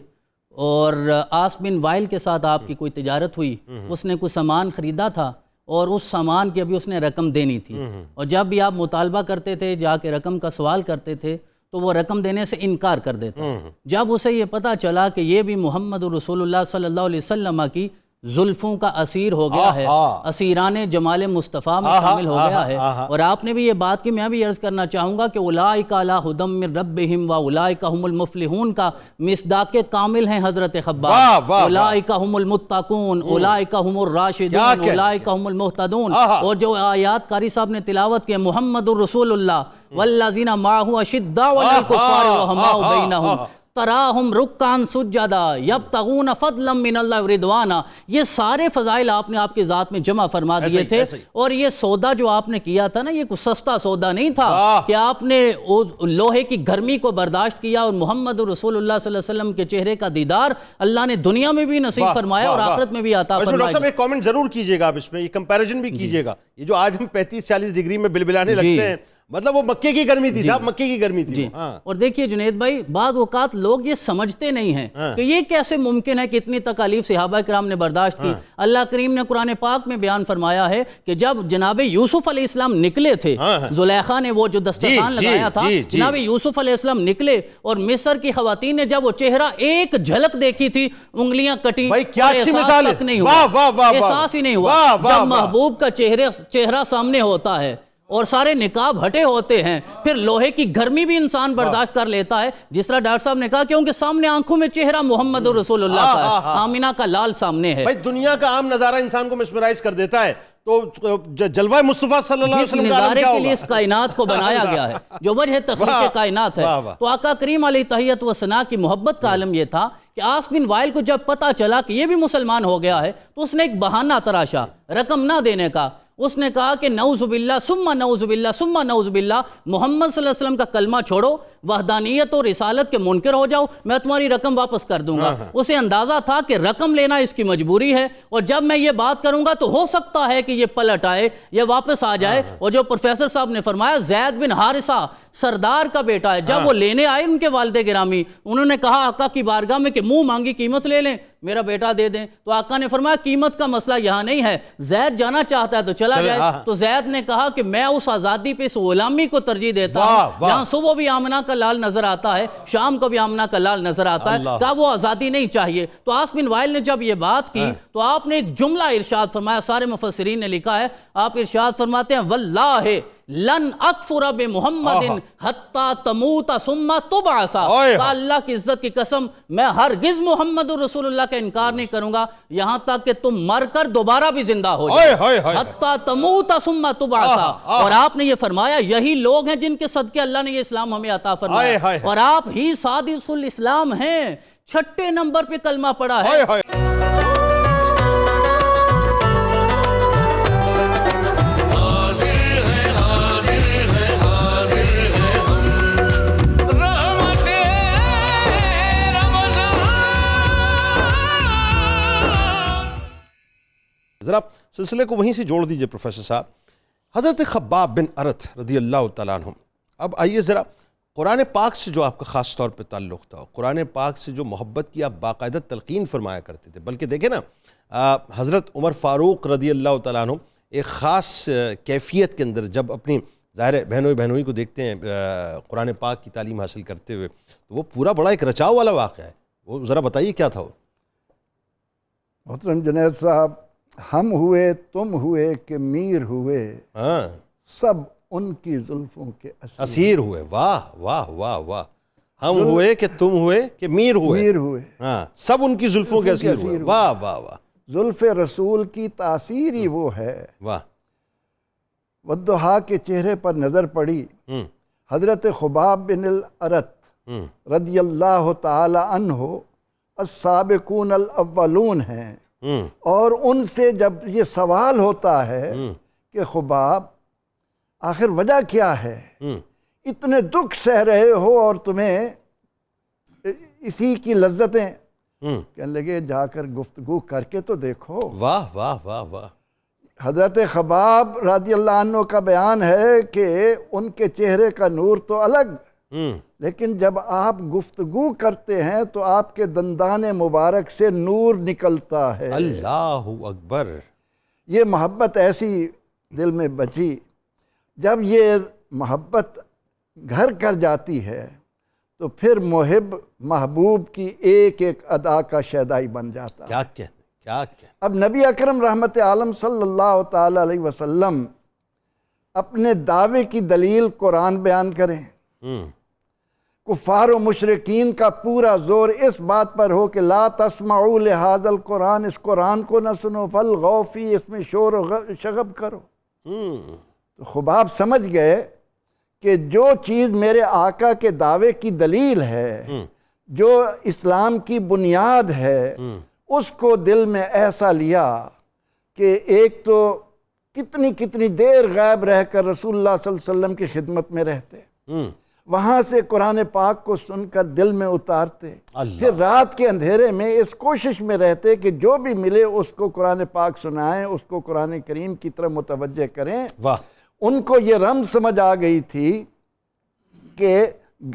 اور آس بن وائل کے ساتھ آپ کی کوئی تجارت ہوئی، اس نے کوئی سامان خریدا تھا، اور اس سامان کی ابھی اس نے رقم دینی تھی، اور جب بھی آپ مطالبہ کرتے تھے، جا کے رقم کا سوال کرتے تھے، تو وہ رقم دینے سے انکار کر دیتا۔ جب اسے یہ پتہ چلا کہ یہ بھی محمد رسول اللہ صلی اللہ علیہ وسلم کی زلفوں کا اسیر ہو گیا ہے، اسیران جمال مصطفیٰ میں شامل ہو گیا ہے، اور آپ نے بھی یہ بات کی، میں بھی عرض کرنا چاہوں گا کہ اولئک علی ھدی من ربہم واولئک ھم المفلحون کا مصداق کامل ہیں حضرت خباب۔ اولئک ھم المتقون، اولئک ھم الراشدون، اولئک ھم المہتدون۔ اور جو آیات قاری صاحب نے تلاوت کی، محمد الرسول اللہ والذین معہ اشداء علی الکفار رحماء بینہم تراہم رکعا سجدا یبتغون فضلا من اللہ ورضوانا، یہ سارے فضائل آپ نے آپ کی ذات میں جمع فرما دیے تھے۔ اور یہ سودا جو آپ نے کیا تھا نا، یہ کوئی سستا سودا نہیں تھا کہ آپ نے لوہے کی گرمی کو برداشت کیا، اور محمد رسول اللہ صلی اللہ علیہ وسلم کے چہرے کا دیدار اللہ نے دنیا میں بھی نصیب فرمایا اور آخرت میں بھی عطا فرمایا۔ ڈاکٹر صاحب ایک کامنٹ ضرور کیجئے گا آپ اس میں، یہ کمپیریزن بھی کیجئے گا، یہ جو آج ہم 35-40 ڈگری میں بلبلانے لگتے ہیں، مطلب وہ مکے کی گرمی تھی صاحب، مکے کی گرمی تھی۔ اور دیکھیے جنید بھائی، بعض اوقات لوگ یہ سمجھتے نہیں ہیں کہ یہ کیسے ممکن ہے کہ اتنی تکالیف صحابہ کرام نے برداشت کی۔ اللہ کریم نے قرآن پاک میں بیان فرمایا ہے کہ جب جناب یوسف علیہ السلام نکلے تھے، زلیخا نے وہ جو دسترخوان لگایا تھا، جناب یوسف علیہ السلام نکلے، اور مصر کی خواتین نے جب وہ چہرہ ایک جھلک دیکھی تھی، انگلیاں کٹی، احساس نہیں ہوا۔ جب محبوب کا چہرہ سامنے ہوتا ہے اور سارے نقاب ہٹے ہوتے ہیں، پھر لوہے کی گرمی بھی انسان برداشت کر لیتا ہے، جس طرح ڈاکٹر صاحب نے کہا کہ ان کے سامنے آنکھوں میں چہرہ محمد رسول اللہ کا ہے، آمینہ کا لال سامنے ہے۔ بھائی دنیا کا عام نظارہ انسان کو مسمرائز کر دیتا ہے، تو جلوہ مصطفیٰ صلی اللہ علیہ وسلم کا عالم کیا ہوگا؟ جس نظارے کے لیے اس کائنات کو بنایا گیا ہے، جو وجہ تخلیق کائنات ہے، تو آقا کریم علیہ تحیت و ثنا کی محبت کا عالم یہ تھا کہ آس بن وائل کو جب پتہ چلا کہ یہ بھی مسلمان ہو گیا ہے، تو اس نے ایک بہانہ تراشا رقم نہ دینے کا۔ اس نے کہا کہ نعوذ باللہ ثم نعوذ باللہ ثم نعوذ باللہ، محمد صلی اللہ علیہ وسلم کا کلمہ چھوڑو، وحدانیت اور رسالت کے منکر ہو جاؤ، میں تمہاری رقم واپس کر دوں گا۔ اسے اندازہ تھا کہ رقم لینا اس کی مجبوری ہے، اور جب میں یہ بات کروں گا تو ہو سکتا ہے کہ یہ پلٹ آئے، یہ واپس آ جائے۔ اور جو پروفیسر صاحب نے فرمایا زید بن حارثہ سردار کا بیٹا ہے، جب وہ لینے آئے ان کے والد گرامی، انہوں نے کہا آقا کی بارگاہ میں کہ منہ مانگی قیمت لے لیں، میرا بیٹا دے دیں، تو آقا نے فرمایا قیمت کا مسئلہ یہاں نہیں ہے، زید جانا چاہتا ہے تو چلا جائے۔ تو زید نے کہا کہ میں اس آزادی پہ اس غلامی کو ترجیح دیتا ہوں جہاں صبح بھی آمنہ کا لال نظر آتا ہے، شام کو بھی آمنہ کا لال نظر آتا ہے، کہا وہ آزادی نہیں چاہیے۔ تو آس بن وائل نے جب یہ بات کی تو آپ نے ایک جملہ ارشاد فرمایا، سارے مفسرین نے لکھا ہے، آپ ارشاد فرماتے ہیں واللہ لن اکفر بمحمد حتی تموت ثم تبعث، کہا اللہ کی عزت کی قسم میں ہرگز محمد رسول اللہ کا انکار نہیں کروں گا یہاں تک کہ تم مر کر دوبارہ بھی زندہ ہو جائے، حتی تموت ثم تبعث۔ اور آپ نے یہ فرمایا یہی لوگ ہیں جن کے صدقے اللہ نے یہ اسلام ہمیں عطا فرمایا، اور آپ ہی سادس الاسلام ہیں، 6 نمبر پہ کلمہ پڑا ہے۔ ذرا سلسلے کو وہیں سے جوڑ دیجئے پروفیسر صاحب. حضرت خباب بن ارت رضی اللہ تعالیٰ عنہ، اب آئیے ذرا قرآن پاک سے جو آپ کا خاص طور پہ تعلق تھا، قرآن پاک سے جو محبت کی آپ باقاعدہ تلقین فرمایا کرتے تھے، بلکہ دیکھیں نا حضرت عمر فاروق رضی اللہ تعالیٰ عنہ ایک خاص کیفیت کے اندر جب اپنی ظاہر بہنوئی کو دیکھتے ہیں قرآن پاک کی تعلیم حاصل کرتے ہوئے، تو وہ پورا بڑا ایک رچاؤ والا واقعہ ہے. وہ ذرا بتائیے کیا تھا وہ. محترم جنید صاحب، ہم ہوئے تم ہوئے کہ میر ہوئے، ہاں، سب ان کی زلفوں کے اسیر ہوئے. واہ واہ واہ واہ. ہم ہوئے کہ تم ہوئے کہ میر ہوئے، ہاں، سب ان کی زلفوں کے اسیر ہوئے. واہ واہ واہ. زلف رسول کی تاثیر ہی وہ ہے. واہ. والضحیٰ کے چہرے پر نظر پڑی. حضرت خباب بن الارت رضی اللہ تعالی عنہ السابقون الاولون ہیں، اور ان سے جب یہ سوال ہوتا ہے کہ خباب آخر وجہ کیا ہے، اتنے دکھ سہ رہے ہو اور تمہیں اسی کی لذتیں، کہنے لگے جا کر گفتگو کر کے تو دیکھو. واہ واہ واہ واہ. حضرت خباب رضی اللہ عنہ کا بیان ہے کہ ان کے چہرے کا نور تو الگ، لیکن جب آپ گفتگو کرتے ہیں تو آپ کے دندان مبارک سے نور نکلتا ہے. اللہ اکبر. یہ محبت ایسی دل میں بچی. جب یہ محبت گھر کر جاتی ہے تو پھر محب محبوب کی ایک ایک ادا کا شیدائی بن جاتا ہے. کیا کہتے کیا کہتے. اب نبی اکرم رحمت عالم صلی اللہ تعالی علیہ وسلم اپنے دعوے کی دلیل قرآن بیان کریں. کفار و مشرقین کا پورا زور اس بات پر ہو کہ لا تسمعوا لہذا القرآن، اس قرآن کو نہ سنو، فالغوا فیہ، اس میں شور و شغب کرو. تو خباب سمجھ گئے کہ جو چیز میرے آقا کے دعوے کی دلیل ہے، جو اسلام کی بنیاد ہے، اس کو دل میں ایسا لیا کہ ایک تو کتنی دیر غائب رہ کر رسول اللہ صلی اللہ علیہ وسلم کی خدمت میں رہتے، وہاں سے قرآن پاک کو سن کر دل میں اتارتے، پھر رات کے اندھیرے میں اس کوشش میں رہتے کہ جو بھی ملے اس کو قرآن پاک سنائیں، اس کو قرآن کریم کی طرف متوجہ کریں. ان کو یہ رمز سمجھ آ گئی تھی کہ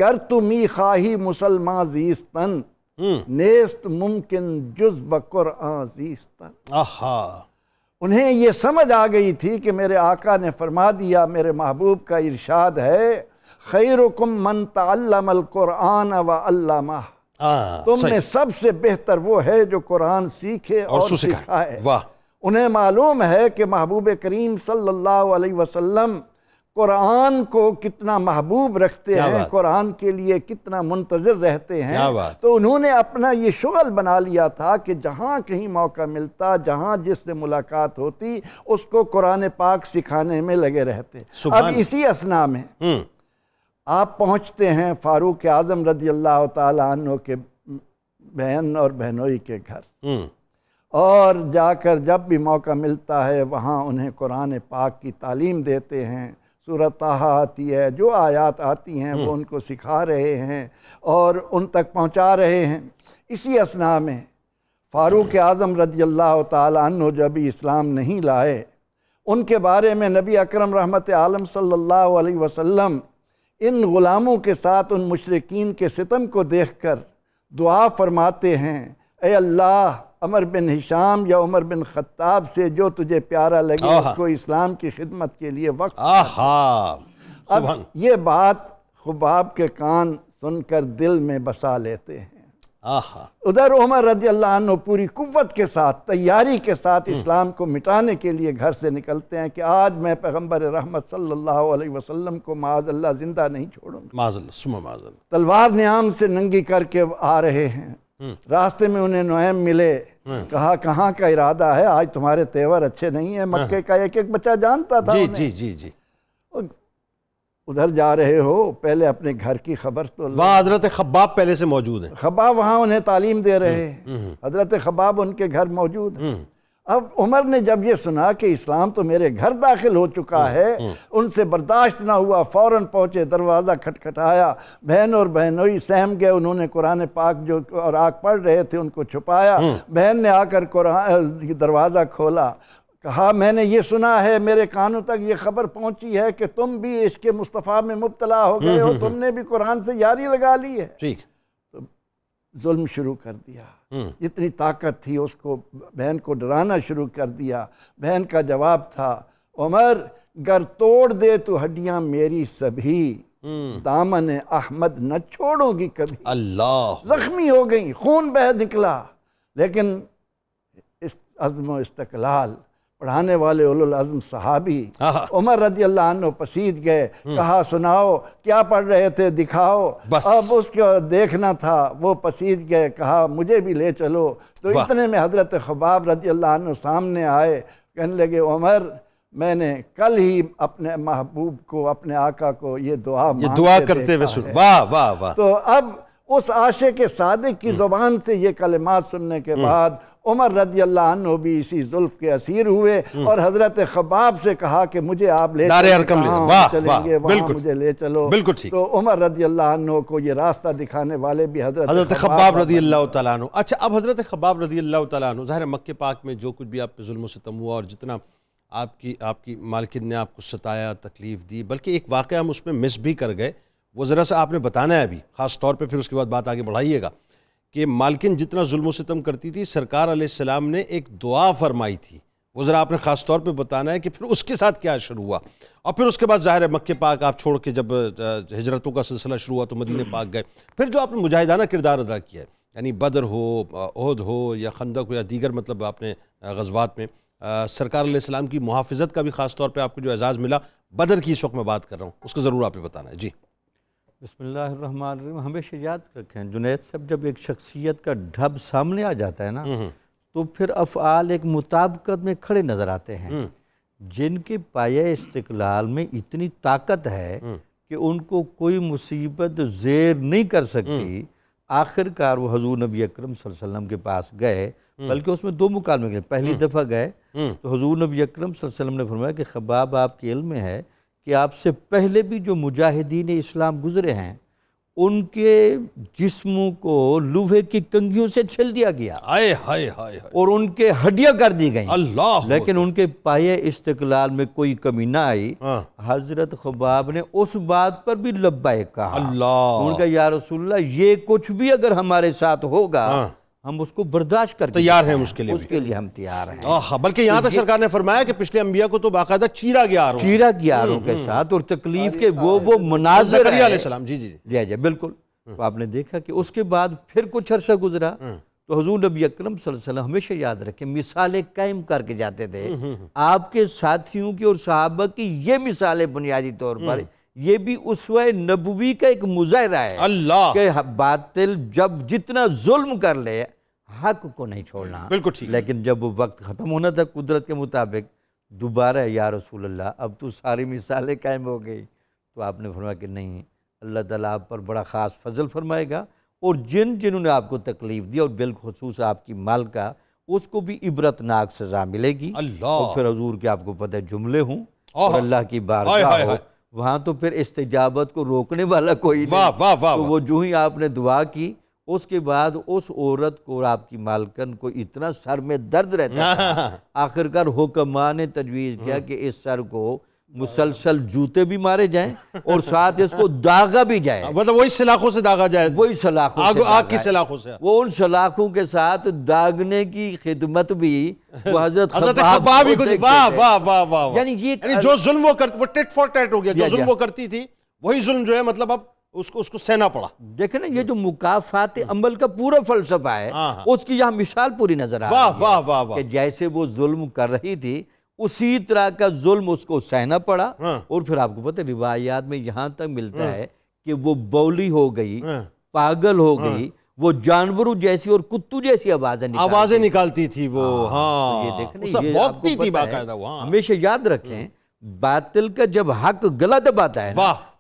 گر تو می خواہی مسلمان زیستن، نیست ممکن جز بقرآن زیستن. انہیں یہ سمجھ آ گئی تھی کہ میرے آقا نے فرما دیا، میرے محبوب کا ارشاد ہے خیرکم من تعلم القرآن وعلمہ، تم میں سب سے بہتر وہ ہے جو قرآن سیکھے اور سکھائے. انہیں معلوم ہے کہ محبوب کریم صلی اللہ علیہ وسلم قرآن کو کتنا محبوب رکھتے ہیں، قرآن کے لیے کتنا منتظر رہتے ہیں. تو انہوں نے اپنا یہ شغل بنا لیا تھا کہ جہاں کہیں موقع ملتا، جہاں جس سے ملاقات ہوتی، اس کو قرآن پاک سکھانے میں لگے رہتے. اب اسی اثناء میں آپ پہنچتے ہیں فاروق اعظم رضی اللہ تعالی عنہ کے بہن اور بہنوئی کے گھر، اور جا کر جب بھی موقع ملتا ہے وہاں انہیں قرآن پاک کی تعلیم دیتے ہیں. سورۃ طٰہٰ آتی ہے، جو آیات آتی ہیں وہ ان کو سکھا رہے ہیں اور ان تک پہنچا رہے ہیں. اسی اثناء میں فاروق اعظم رضی اللہ تعالی عنہ جب اسلام نہیں لائے، ان کے بارے میں نبی اکرم رحمت عالم صلی اللہ علیہ وسلم ان غلاموں کے ساتھ ان مشرکین کے ستم کو دیکھ کر دعا فرماتے ہیں، اے اللہ عمر بن ہشام یا عمر بن خطاب سے جو تجھے پیارا لگے اس کو اسلام کی خدمت کے لیے وقت. اب یہ بات خباب کے کان سن کر دل میں بسا لیتے ہیں. ادھر عمر رضی اللہ عنہ پوری قوت کے ساتھ، تیاری کے ساتھ اسلام کو مٹانے کے لیے گھر سے نکلتے ہیں کہ آج میں پیغمبر رحمت صلی اللہ علیہ وسلم کو معاذ اللہ زندہ نہیں چھوڑوں گا. تلوار نیام سے ننگی کر کے آ رہے ہیں. راستے میں انہیں نعیم ملے، کہا کہاں کا ارادہ ہے، آج تمہارے تیور اچھے نہیں ہیں. مکے کا ایک ایک بچہ جانتا تھا. جی ادھر جا رہے ہو، پہلے اپنے گھر کی خبر تو وہاں حضرت خباب پہلے سے موجود ہیں. خباب وہاں انہیں تعلیم دے رہے ہیں، حضرت خباب ان کے گھر موجود ہیں. اب عمر نے جب یہ سنا کہ اسلام تو میرے گھر داخل ہو چکا ہے، ان سے برداشت نہ ہوا، فوراً پہنچے، دروازہ کھٹکھٹایا. بہن اور بہنوئی سہم گئے. انہوں نے قرآن پاک جو اور آگ پڑھ رہے تھے ان کو چھپایا. بہن نے آ کر دروازہ کھولا. کہا میں نے یہ سنا ہے، میرے کانوں تک یہ خبر پہنچی ہے کہ تم بھی عشق مصطفیٰ میں مبتلا ہو گئے ہو، تم نے بھی قرآن سے یاری لگا لی ہے۔ ٹھیک، ظلم شروع کر دیا، اتنی طاقت تھی اس کو، بہن کو ڈرانا شروع کر دیا۔ بہن کا جواب تھا، عمر گر توڑ دے تو ہڈیاں میری سبھی، دامن احمد نہ چھوڑوں گی کبھی۔ اللہ، زخمی ہو گئی، خون بہہ نکلا، لیکن اس عزم و استقلال پڑھانے والے اولو العزم صحابی عمر رضی اللہ عنہ پسید گئے، کہا سناؤ کیا پڑھ رہے تھے، دکھاؤ۔ بس اب اس کو دیکھنا تھا، وہ پسید گئے، کہا مجھے بھی لے چلو۔ تو اتنے میں حضرت خباب رضی اللہ عنہ سامنے آئے، کہنے لگے عمر میں نے کل ہی اپنے محبوب کو، اپنے آقا کو یہ دعا کرتے ہوئے سن۔ واہ واہ واہ۔ تو اب اس عاشق صادق کی زبان سے یہ کلمات سننے کے بعد عمر رضی اللہ عنہ بھی اسی زلف کے اسیر ہوئے، اور حضرت خباب سے کہا کہ مجھے آپ لے چلیں گے، وہاں مجھے لے چلو۔ بالکل ٹھیک۔ تو عمر رضی اللہ عنہ کو یہ راستہ دکھانے والے بھی حضرت خباب رضی اللہ تعالیٰ عنہ۔ اچھا، اب حضرت خباب رضی اللہ تعالیٰ عنہ، ظاہر مکہ پاک میں جو کچھ بھی آپ پہ ظلم و ستم ہوا اور جتنا آپ کی مالکن نے آپ کو ستایا، تکلیف دی، بلکہ ایک واقعہ ہم اس میں مس بھی کر گئے، وہ ذرا سا آپ نے بتانا ہے ابھی خاص طور پہ، پھر اس کے بعد بات آگے بڑھائیے گا، کہ مالکن جتنا ظلم و ستم کرتی تھی، سرکار علیہ السلام نے ایک دعا فرمائی تھی، وہ ذرا آپ نے خاص طور پہ بتانا ہے کہ پھر اس کے ساتھ کیا شروع ہوا، اور پھر اس کے بعد ظاہر ہے مکہ پاک آپ چھوڑ کے جب ہجرتوں کا سلسلہ شروع ہوا تو مدینہ پاک گئے، پھر جو آپ نے مجاہدانہ کردار ادا کیا ہے، یعنی بدر ہو، احد ہو، یا خندق ہو، یا دیگر مطلب آپ نے غزوات میں سرکار علیہ السلام کی محافظت کا بھی خاص طور پہ آپ کو جو اعزاز ملا، بدر کی اس وقت میں بات کر رہا ہوں، اس کو ضرور آپ نے بتانا ہے۔ جی بسم اللہ الرحمن الرحیم۔ ہمیشہ یاد رکھیں جنید صاحب، جب ایک شخصیت کا ڈھب سامنے آ جاتا ہے نا، تو پھر افعال ایک مطابقت میں کھڑے نظر آتے ہیں۔ جن کے پایہ استقلال میں اتنی طاقت ہے کہ ان کو کوئی مصیبت زیر نہیں کر سکتی، آخر کار وہ حضور نبی اکرم صلی اللہ علیہ وسلم کے پاس گئے، بلکہ اس میں دو مکالمے گئے۔ پہلی دفعہ گئے تو حضور نبی اکرم صلی اللہ علیہ وسلم نے فرمایا کہ خباب آپ کے علم میں ہے کہ آپ سے پہلے بھی جو مجاہدین اسلام گزرے ہیں، ان کے جسموں کو لوہے کی کنگھیوں سے چھل دیا گیا اور ان کے ہڈیاں کر دی گئیں، لیکن ان کے پایہ استقلال میں کوئی کمی نہ آئی۔ حضرت خباب نے اس بات پر بھی لبیک کہا، ان کا یا رسول اللہ یہ کچھ بھی اگر ہمارے ساتھ ہوگا ہم اس کو برداشت کر تیار ہیں، اس کے لیے ہم تیار ہیں۔ بلکہ یہاں تک سرکار نے فرمایا کہ پچھلے انبیاء کو تو باقاعدہ چیرا گیا آروں کے ساتھ، اور تکلیف کے وہ مناظر زکریا علیہ السلام۔ جی جی جی بالکل۔ تو آپ نے دیکھا کہ اس کے بعد پھر کچھ عرصہ گزرا تو حضور نبی اکرم صلی اللہ علیہ وسلم ہمیشہ یاد رکھیں مثالیں قائم کر کے جاتے تھے آپ کے ساتھیوں کی اور صحابہ کی۔ یہ مثالیں بنیادی طور پر یہ بھی اسوہ نبوی کا ایک مظاہرہ ہے کہ باطل جب جتنا ظلم کر لے حق کو نہیں چھوڑنا، بالکل ٹھیک، لیکن جب وہ وقت ختم ہونا تھا قدرت کے مطابق، دوبارہ یا رسول اللہ اب تو ساری مثالیں قائم ہو گئی، تو آپ نے فرمایا کہ نہیں، اللہ تعالیٰ آپ پر بڑا خاص فضل فرمائے گا، اور جنہوں نے آپ کو تکلیف دی اور بالخصوص آپ کی مالکہ، اس کو بھی عبرتناک سزا ملے گی۔ اور پھر حضور کے آپ کو پتہ ہے جملے ہوں اور اللہ کی بارگاہ ہو، وہاں تو پھر استجابت کو روکنے والا کوئی نہیں۔ تو وہ جو ہی آپ نے دعا کی، اس کے بعد اس عورت کو اور آپ کی مالکن کو اتنا سر میں درد رہتا تھا، آخرکار حکماں نے تجویز کیا کہ اس سر کو مسلسل جوتے بھی مارے جائیں اور ساتھ اس کو داغا بھی جائے، مطلب وہی سلاخوں سے داغا جائے، وہی سلاخوں سے، آگ کی سلاخوں سے، وہ ان سلاخوں کے ساتھ داغنے کی خدمت بھی وہ حضرت خباب ہی کو دی۔ واہ واہ واہ واہ، یعنی یہ جو ظلم وہ کرتی، وہ ٹٹ فور ٹیٹ ہو گیا، جو ظلم وہ کرتی تھی وہی ظلم جو ہے مطلب اب اس کو سہنا پڑا۔ دیکھیں نا، یہ جو مکافات عمل کا پورا فلسفہ ہے اس کی یہاں مثال پوری نظر آ رہی ہے کہ جیسے وہ ظلم کر رہی تھی اسی طرح کا ظلم اس کو سہنا پڑا، اور پھر آپ کو پتہ ہے روایات میں یہاں تک ملتا ہے کہ وہ بولی ہو گئی، پاگل ہو گئی، وہ جانوروں جیسی اور کتوں جیسی آوازیں نکالتی تھی وہ۔ ہاں یہ دیکھیں، بھونکتی تھی باقاعدہ۔ ہمیشہ یاد رکھیں باطل کا جب حق گلا دباتا ہے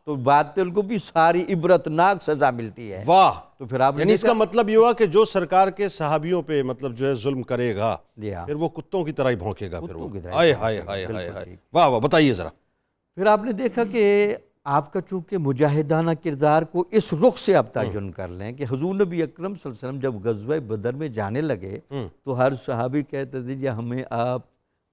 تو باطل کو بھی ساری عبرتناک سزا ملتی ہے۔ واہ، تو پھر آپ یعنی اس کا مطلب یہ ہوا کہ جو سرکار کے صحابیوں پہ مطلب جو ہے ظلم کرے گا پھر وہ کتوں کی طرح ہی بھونکے گا، پھر وہ ہائے ہائے ہائے ہائے۔ واہ واہ، بتائیے ذرا۔ پھر آپ نے دیکھا کہ آپ کا چونکہ مجاہدانہ کردار کو اس رخ سے آپ تعین کر لیں کہ حضور نبی اکرم صلی اللہ علیہ وسلم جب غزوہ بدر میں جانے لگے تو ہر صحابی کہتے تھے کہ ہمیں آپ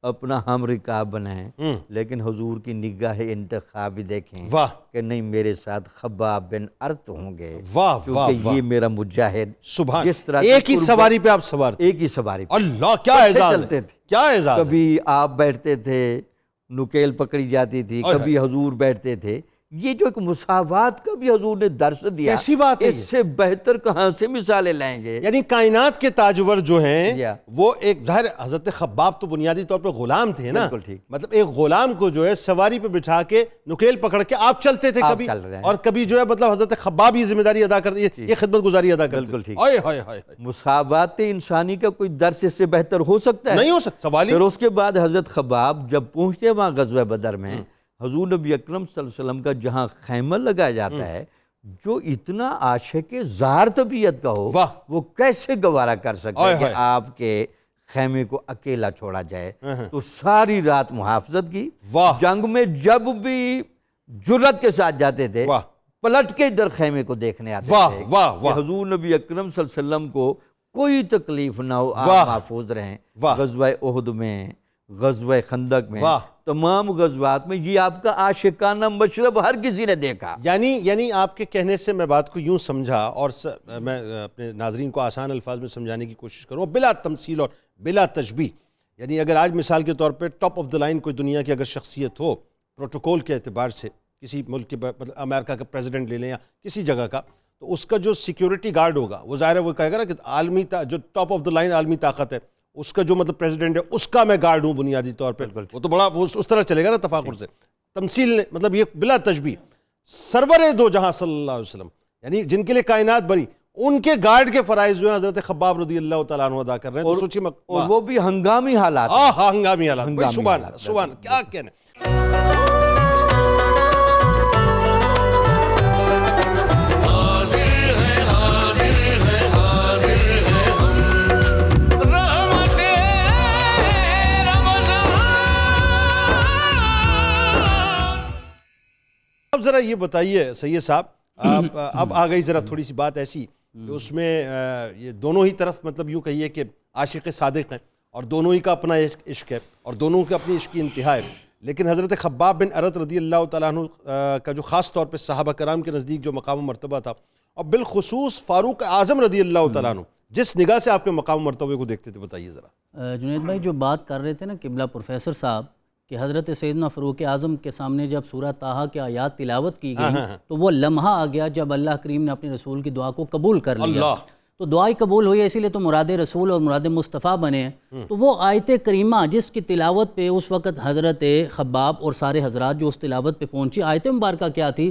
اپنا ہم رکاب بنائیں، لیکن حضور کی نگاہ انتخابی دیکھیں واہ کہ نہیں میرے ساتھ خباب بن ارت ہوں گے، واہ واہ کیونکہ یہ میرا مجاہد سبحان، جس طرح ایک ہی سواری پہ آپ سوار تھے، ایک ہی سواری پہ اللہ کیا کیسے اعزاز چلتے ہے، تھے؟ کیا اعزاز ہے۔ کبھی آپ بیٹھتے تھے، نکیل پکڑی جاتی تھی، کبھی حضور بیٹھتے تھے۔ یہ جو ایک مساوات کا بھی حضور نے درس دیا، کیسی بات ہے اس سے بہتر کہاں سے مثالیں لائیں گے؟ یعنی کائنات کے تاجور جو ہیں یا وہ ایک ظاہر حضرت خباب تو بنیادی طور پر غلام تھے نا، بالکل ٹھیک۔ مطلب ایک غلام کو جو ہے سواری پہ بٹھا کے نکیل پکڑ کے آپ چلتے تھے آپ کبھی، چل رہے ہیں۔ اور کبھی جو ہے مطلب حضرت خباب یہ ذمہ داری ادا کرتے، یہ خدمت گزاری ادا کرتے۔ بالکل ٹھیک۔ ہائے ہائے ہائے، مساوات انسانی کا کوئی درس اس سے بہتر ہو سکتا ہے؟ نہیں ہو سکتا سوال ہی۔ پھر اس کے بعد حضرت خباب جب پہنچتے وہاں غزوہ بدر میں، حضور نبی اکرم صلی اللہ علیہ وسلم کا جہاں خیمہ لگایا جاتا ہے، جو اتنا عاشق زار طبیعت کا ہو، واہ، وہ کیسے گوارا کر سکتا ہے ہائے کہ ہائے۔ آپ کے خیمے کو اکیلا چھوڑا جائے؟ تو ساری رات محافظت کی، واہ، جنگ میں جب بھی جرت کے ساتھ جاتے تھے، واہ، پلٹ کے ادھر خیمے کو دیکھنے آتے واہ تھے واہ کہ واہ، حضور نبی اکرم صلی اللہ علیہ وسلم کو کوئی تکلیف نہ ہو، واہ، آپ محفوظ رہیں۔ واہ، غزوہ احد میں، غزوہ خندق میں، واہ۔ تمام غزوات میں یہ آپ کا عاشقانہ مشرب ہر کسی نے دیکھا۔ یعنی آپ کے کہنے سے میں بات کو یوں سمجھا، اور میں اپنے ناظرین کو آسان الفاظ میں سمجھانے کی کوشش کروں بلا تمثیل اور بلا تشبیہ۔ یعنی اگر آج مثال کے طور پہ ٹاپ آف دا لائن کوئی دنیا کی اگر شخصیت ہو پروٹوکول کے اعتبار سے، کسی ملک کے مطلب امریکہ کا پریزیڈنٹ لے لیں یا کسی جگہ کا، تو اس کا جو سیکیورٹی گارڈ ہوگا وہ ظاہر ہے وہ کہے گا نا کہ عالمی جو ٹاپ آف دا لائن عالمی طاقت ہے، اس کا جو مطلب پریزیڈنٹ ہے اس کا میں گارڈ ہوں بنیادی طور پہ، وہ تو بڑا اس طرح چلے گا نا تفاخر سے۔ تمثیل نے مطلب یہ بلا تشبیہ سرور دو جہاں صلی اللہ علیہ وسلم، یعنی جن کے لیے کائنات بری، ان کے گارڈ کے فرائض جو ہیں حضرت خباب رضی اللہ تعالیٰ عنہ ادا کر رہے ہیں۔ تو سوچیے اور وہ بھی ہنگامی حالات میں۔ ہنگامی حالات، ہنگامی سبحان حالات، سبحان، کیا کہنے۔ اب ذرا یہ بتائیے سید صاحب، اب آ گئی ذرا تھوڑی سی بات ایسی کہ اس میں یہ دونوں ہی طرف مطلب یوں کہیے کہ عاشق صادق ہیں، اور دونوں ہی کا اپنا عشق ہے، اور دونوں کا اپنی عشق کی انتہا ہے، لیکن حضرت خباب بن ارت رضی اللہ تعالیٰ عنہ کا جو خاص طور پہ صحابہ کرام کے نزدیک جو مقام و مرتبہ تھا، اور بالخصوص فاروق اعظم رضی اللہ تعالیٰ عنہ جس نگاہ سے آپ کے مقام و مرتبے کو دیکھتے تھے، بتائیے ذرا۔ جنید بھائی جو بات کر رہے تھے نا قبلہ پروفیسر صاحب کہ حضرت سیدنا فاروق اعظم کے سامنے جب سورہ طٰہٰ کے آیات تلاوت کی گئی تو وہ لمحہ آ گیا جب اللہ کریم نے اپنے رسول کی دعا کو قبول کر لیا، تو دعائی قبول ہوئی، اسی لیے تو مراد رسول اور مراد مصطفیٰ بنے ہیں۔ تو وہ آیت کریمہ جس کی تلاوت پہ اس وقت حضرت خباب اور سارے حضرات جو اس تلاوت پہ پہنچی، آیت مبارکہ کیا تھی؟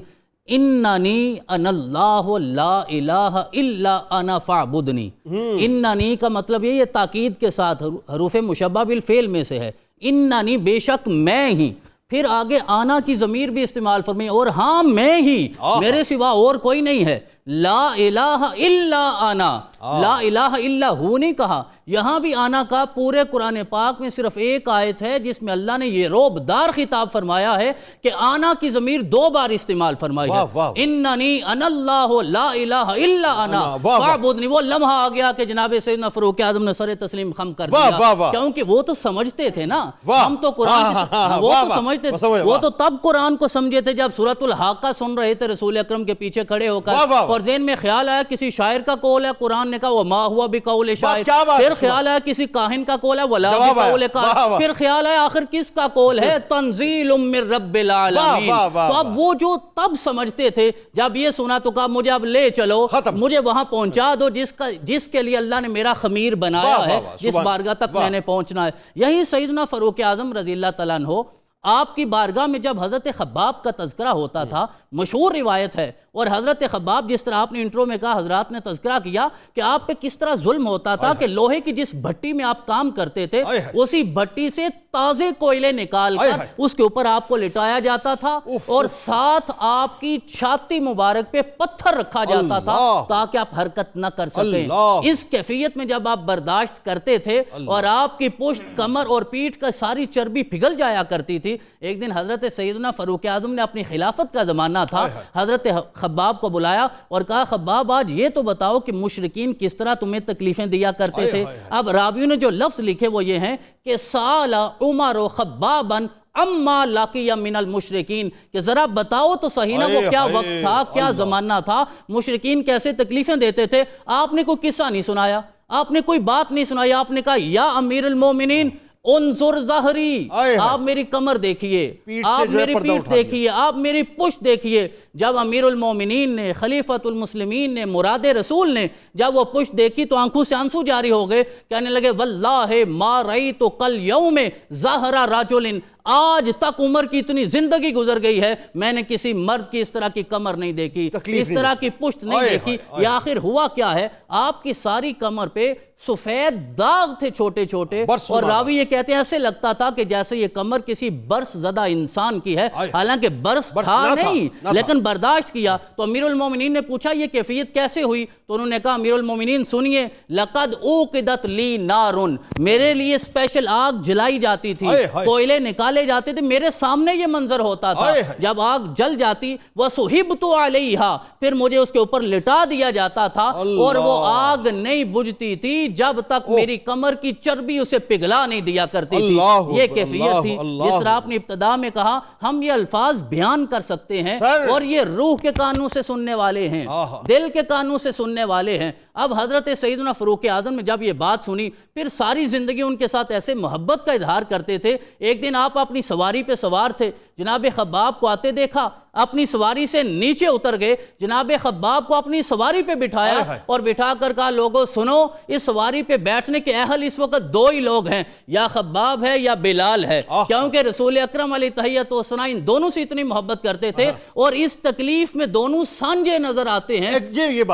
اننی انا اللہ لا الہ الا انا فاعبدنی۔ اننی کا مطلب یہ تاکید کے ساتھ حروف مشبہ بالفعل میں سے ہے، اننی بے شک میں ہی، پھر آگے آنا کی ضمیر بھی استعمال فرمائیں، اور ہاں میں ہی، میرے سوا اور کوئی نہیں ہے، لا الہ الا انا، لا الہ الا ہو نہیں کہا۔ یہاں بھی آنا کا پورے قرآن پاک میں صرف ایک آیت ہے جس میں اللہ نے یہ رعبدار خطاب فرمایا ہے کہ آنا کی ضمیر 2 بار استعمال فرمائی ہے، اننی انا اللہ لا الہ الا انا فاعبدنی۔ وہ لمحہ آ گیا کہ جناب سیدنا فاروق اعظم نے سر تسلیم خم کر دیا، کیونکہ وہ تو سمجھتے تھے نا، ہم تو قرآن وہ تو سمجھتے تھے، وہ تو تب قرآن کو سمجھے تھے جب سورۃ الحاقہ سن رہے تھے رسول اکرم کے پیچھے کھڑے ہو کر، اور ذہن میں خیال آیا کسی شاعر کا قول ہے، قرآن نے کہا وما ہوا بقول شاعر، پھر خیال آیا کسی کاہن کا قول ہے ولا بقول کاہن، پھر خیال آیا آخر کس کا قول ہے تنزیل من رب العالمین۔ تو اب وہ جو تب سمجھتے تھے جب یہ سنا تو کہا مجھے اب لے چلو، مجھے وہاں پہنچا دو جس کے لیے اللہ نے میرا خمیر بنایا ہے، جس بارگاہ تک میں نے پہنچنا ہے۔ یہی سیدنا فاروق اعظم رضی اللہ تعالیٰ عنہ آپ کی بارگاہ میں جب حضرت خباب کا تذکرہ ہوتا تھا، مشہور روایت ہے، اور حضرت خباب جس طرح آپ نے انٹرو میں کہا، حضرات نے تذکرہ کیا کہ آپ پہ کس طرح ظلم ہوتا تھا کہ لوہے کی جس بھٹی میں آپ کام کرتے تھے اسی بھٹی سے تازے کوئلے نکال کر اس کے اوپر آپ کو لٹایا جاتا تھا، اور ساتھ آپ کی چھاتی مبارک پہ پتھر رکھا جاتا تھا تاکہ آپ حرکت نہ کر سکیں۔ اس کیفیت میں جب آپ برداشت کرتے تھے اور آپ کی پشت، کمر اور پیٹھ کا ساری چربی پگھل جایا کرتی تھی، تھی. ایک دن حضرت سیدنا فاروق اعظم نے اپنی خلافت کا زمانہ تھا, حضرت خباب کو بلایا اور کہا خباب آج یہ تو بتاؤ کہ مشرکین کس طرح تمہیں تکلیفیں دیا کرتے تھے. اب راویوں نے جو لفظ لکھے وہ یہ ہیں کہ سال عمر و خبابا اما لاقی من المشرکین, کہ ذرا بتاؤ تو صحیح نا وہ کیا وقت تھا, کیا زمانہ تھا, مشرکین کیسے تکلیفیں دیتے تھے. آپ نے کوئی قصہ نہیں سنایا, آپ نے کوئی بات نہیں سنائی, آپ نے کہا یا امیر المومنین انظر ظہری, آپ میری کمر دیکھیے, آپ میری پیٹھ دیکھیے, آپ میری پشت دیکھیے. جب امیر المومنین نے, خلیفۃ المسلمین نے, مراد رسول نے جب وہ پشت دیکھی تو آنکھوں سے آنسو جاری ہو گئے, کہنے لگے واللہ ما رأیت کل یوم ظہر رجل, آج تک عمر کی اتنی زندگی گزر گئی ہے میں نے کسی مرد کی اس طرح کی کمر نہیں دیکھی, اس طرح کی پشت نہیں دیکھی. یہ آخر ہوا کیا ہے, آپ کی ساری کمر پہ سفید داغ تھے چھوٹے چھوٹے, اور راوی یہ کہتے ہیں ایسے لگتا تھا کہ جیسے یہ کمر کسی برس زدہ انسان کی ہے, حالانکہ برس تھا نہیں لیکن برداشت کیا. تو امیر المومنین نے پوچھا یہ کیفیت کیسے ہوئی, تو انہوں نے کہا امیر المومنین سنیے, لقد اوقدت لی نارن, میرے لیے اسپیشل آگ جلائی جاتی تھی, کوئلے نکالے جاتے تھے, میرے سامنے یہ منظر ہوتا تھا, جب آگ جل جاتی وَصُحِبْتُ عَلَيْهَا, پھر مجھے اس کے اوپر لٹا دیا جاتا تھا, اور وہ آگ نہیں بجھتی تھی جب تک میری کمر کی چربی اسے پگھلا نہیں دیا کرتی تھی. یہ کیفیت تھی. جس طرح آپ نے ابتدا میں کہا ہم یہ الفاظ بیان کر سکتے ہیں اور یہ روح کے کانوں سے سننے والے ہیں, دل کے کانوں سے سننے والے ہیں. اب حضرت سیدنا فاروق اعظم نے جب یہ بات سنی پھر ساری زندگی ان کے ساتھ ایسے محبت کا اظہار کرتے تھے. ایک دن آپ اپنی سواری پہ سوار تھے, جناب خباب کو آتے دیکھا, اپنی سواری سے نیچے اتر گئے, جناب خباب کو اپنی سواری پہ بٹھایا اور بٹھا کر کہا لوگوں سنو, اس سواری پہ بیٹھنے کے اہل اس وقت دو ہی لوگ ہیں, یا خباب ہے یا بلال ہے, کیونکہ رسول اکرم علیہ تحیت و ثنا ان دونوں سے اتنی محبت کرتے تھے اور اس تکلیف میں دونوں سانجے نظر آتے ہیں. یہ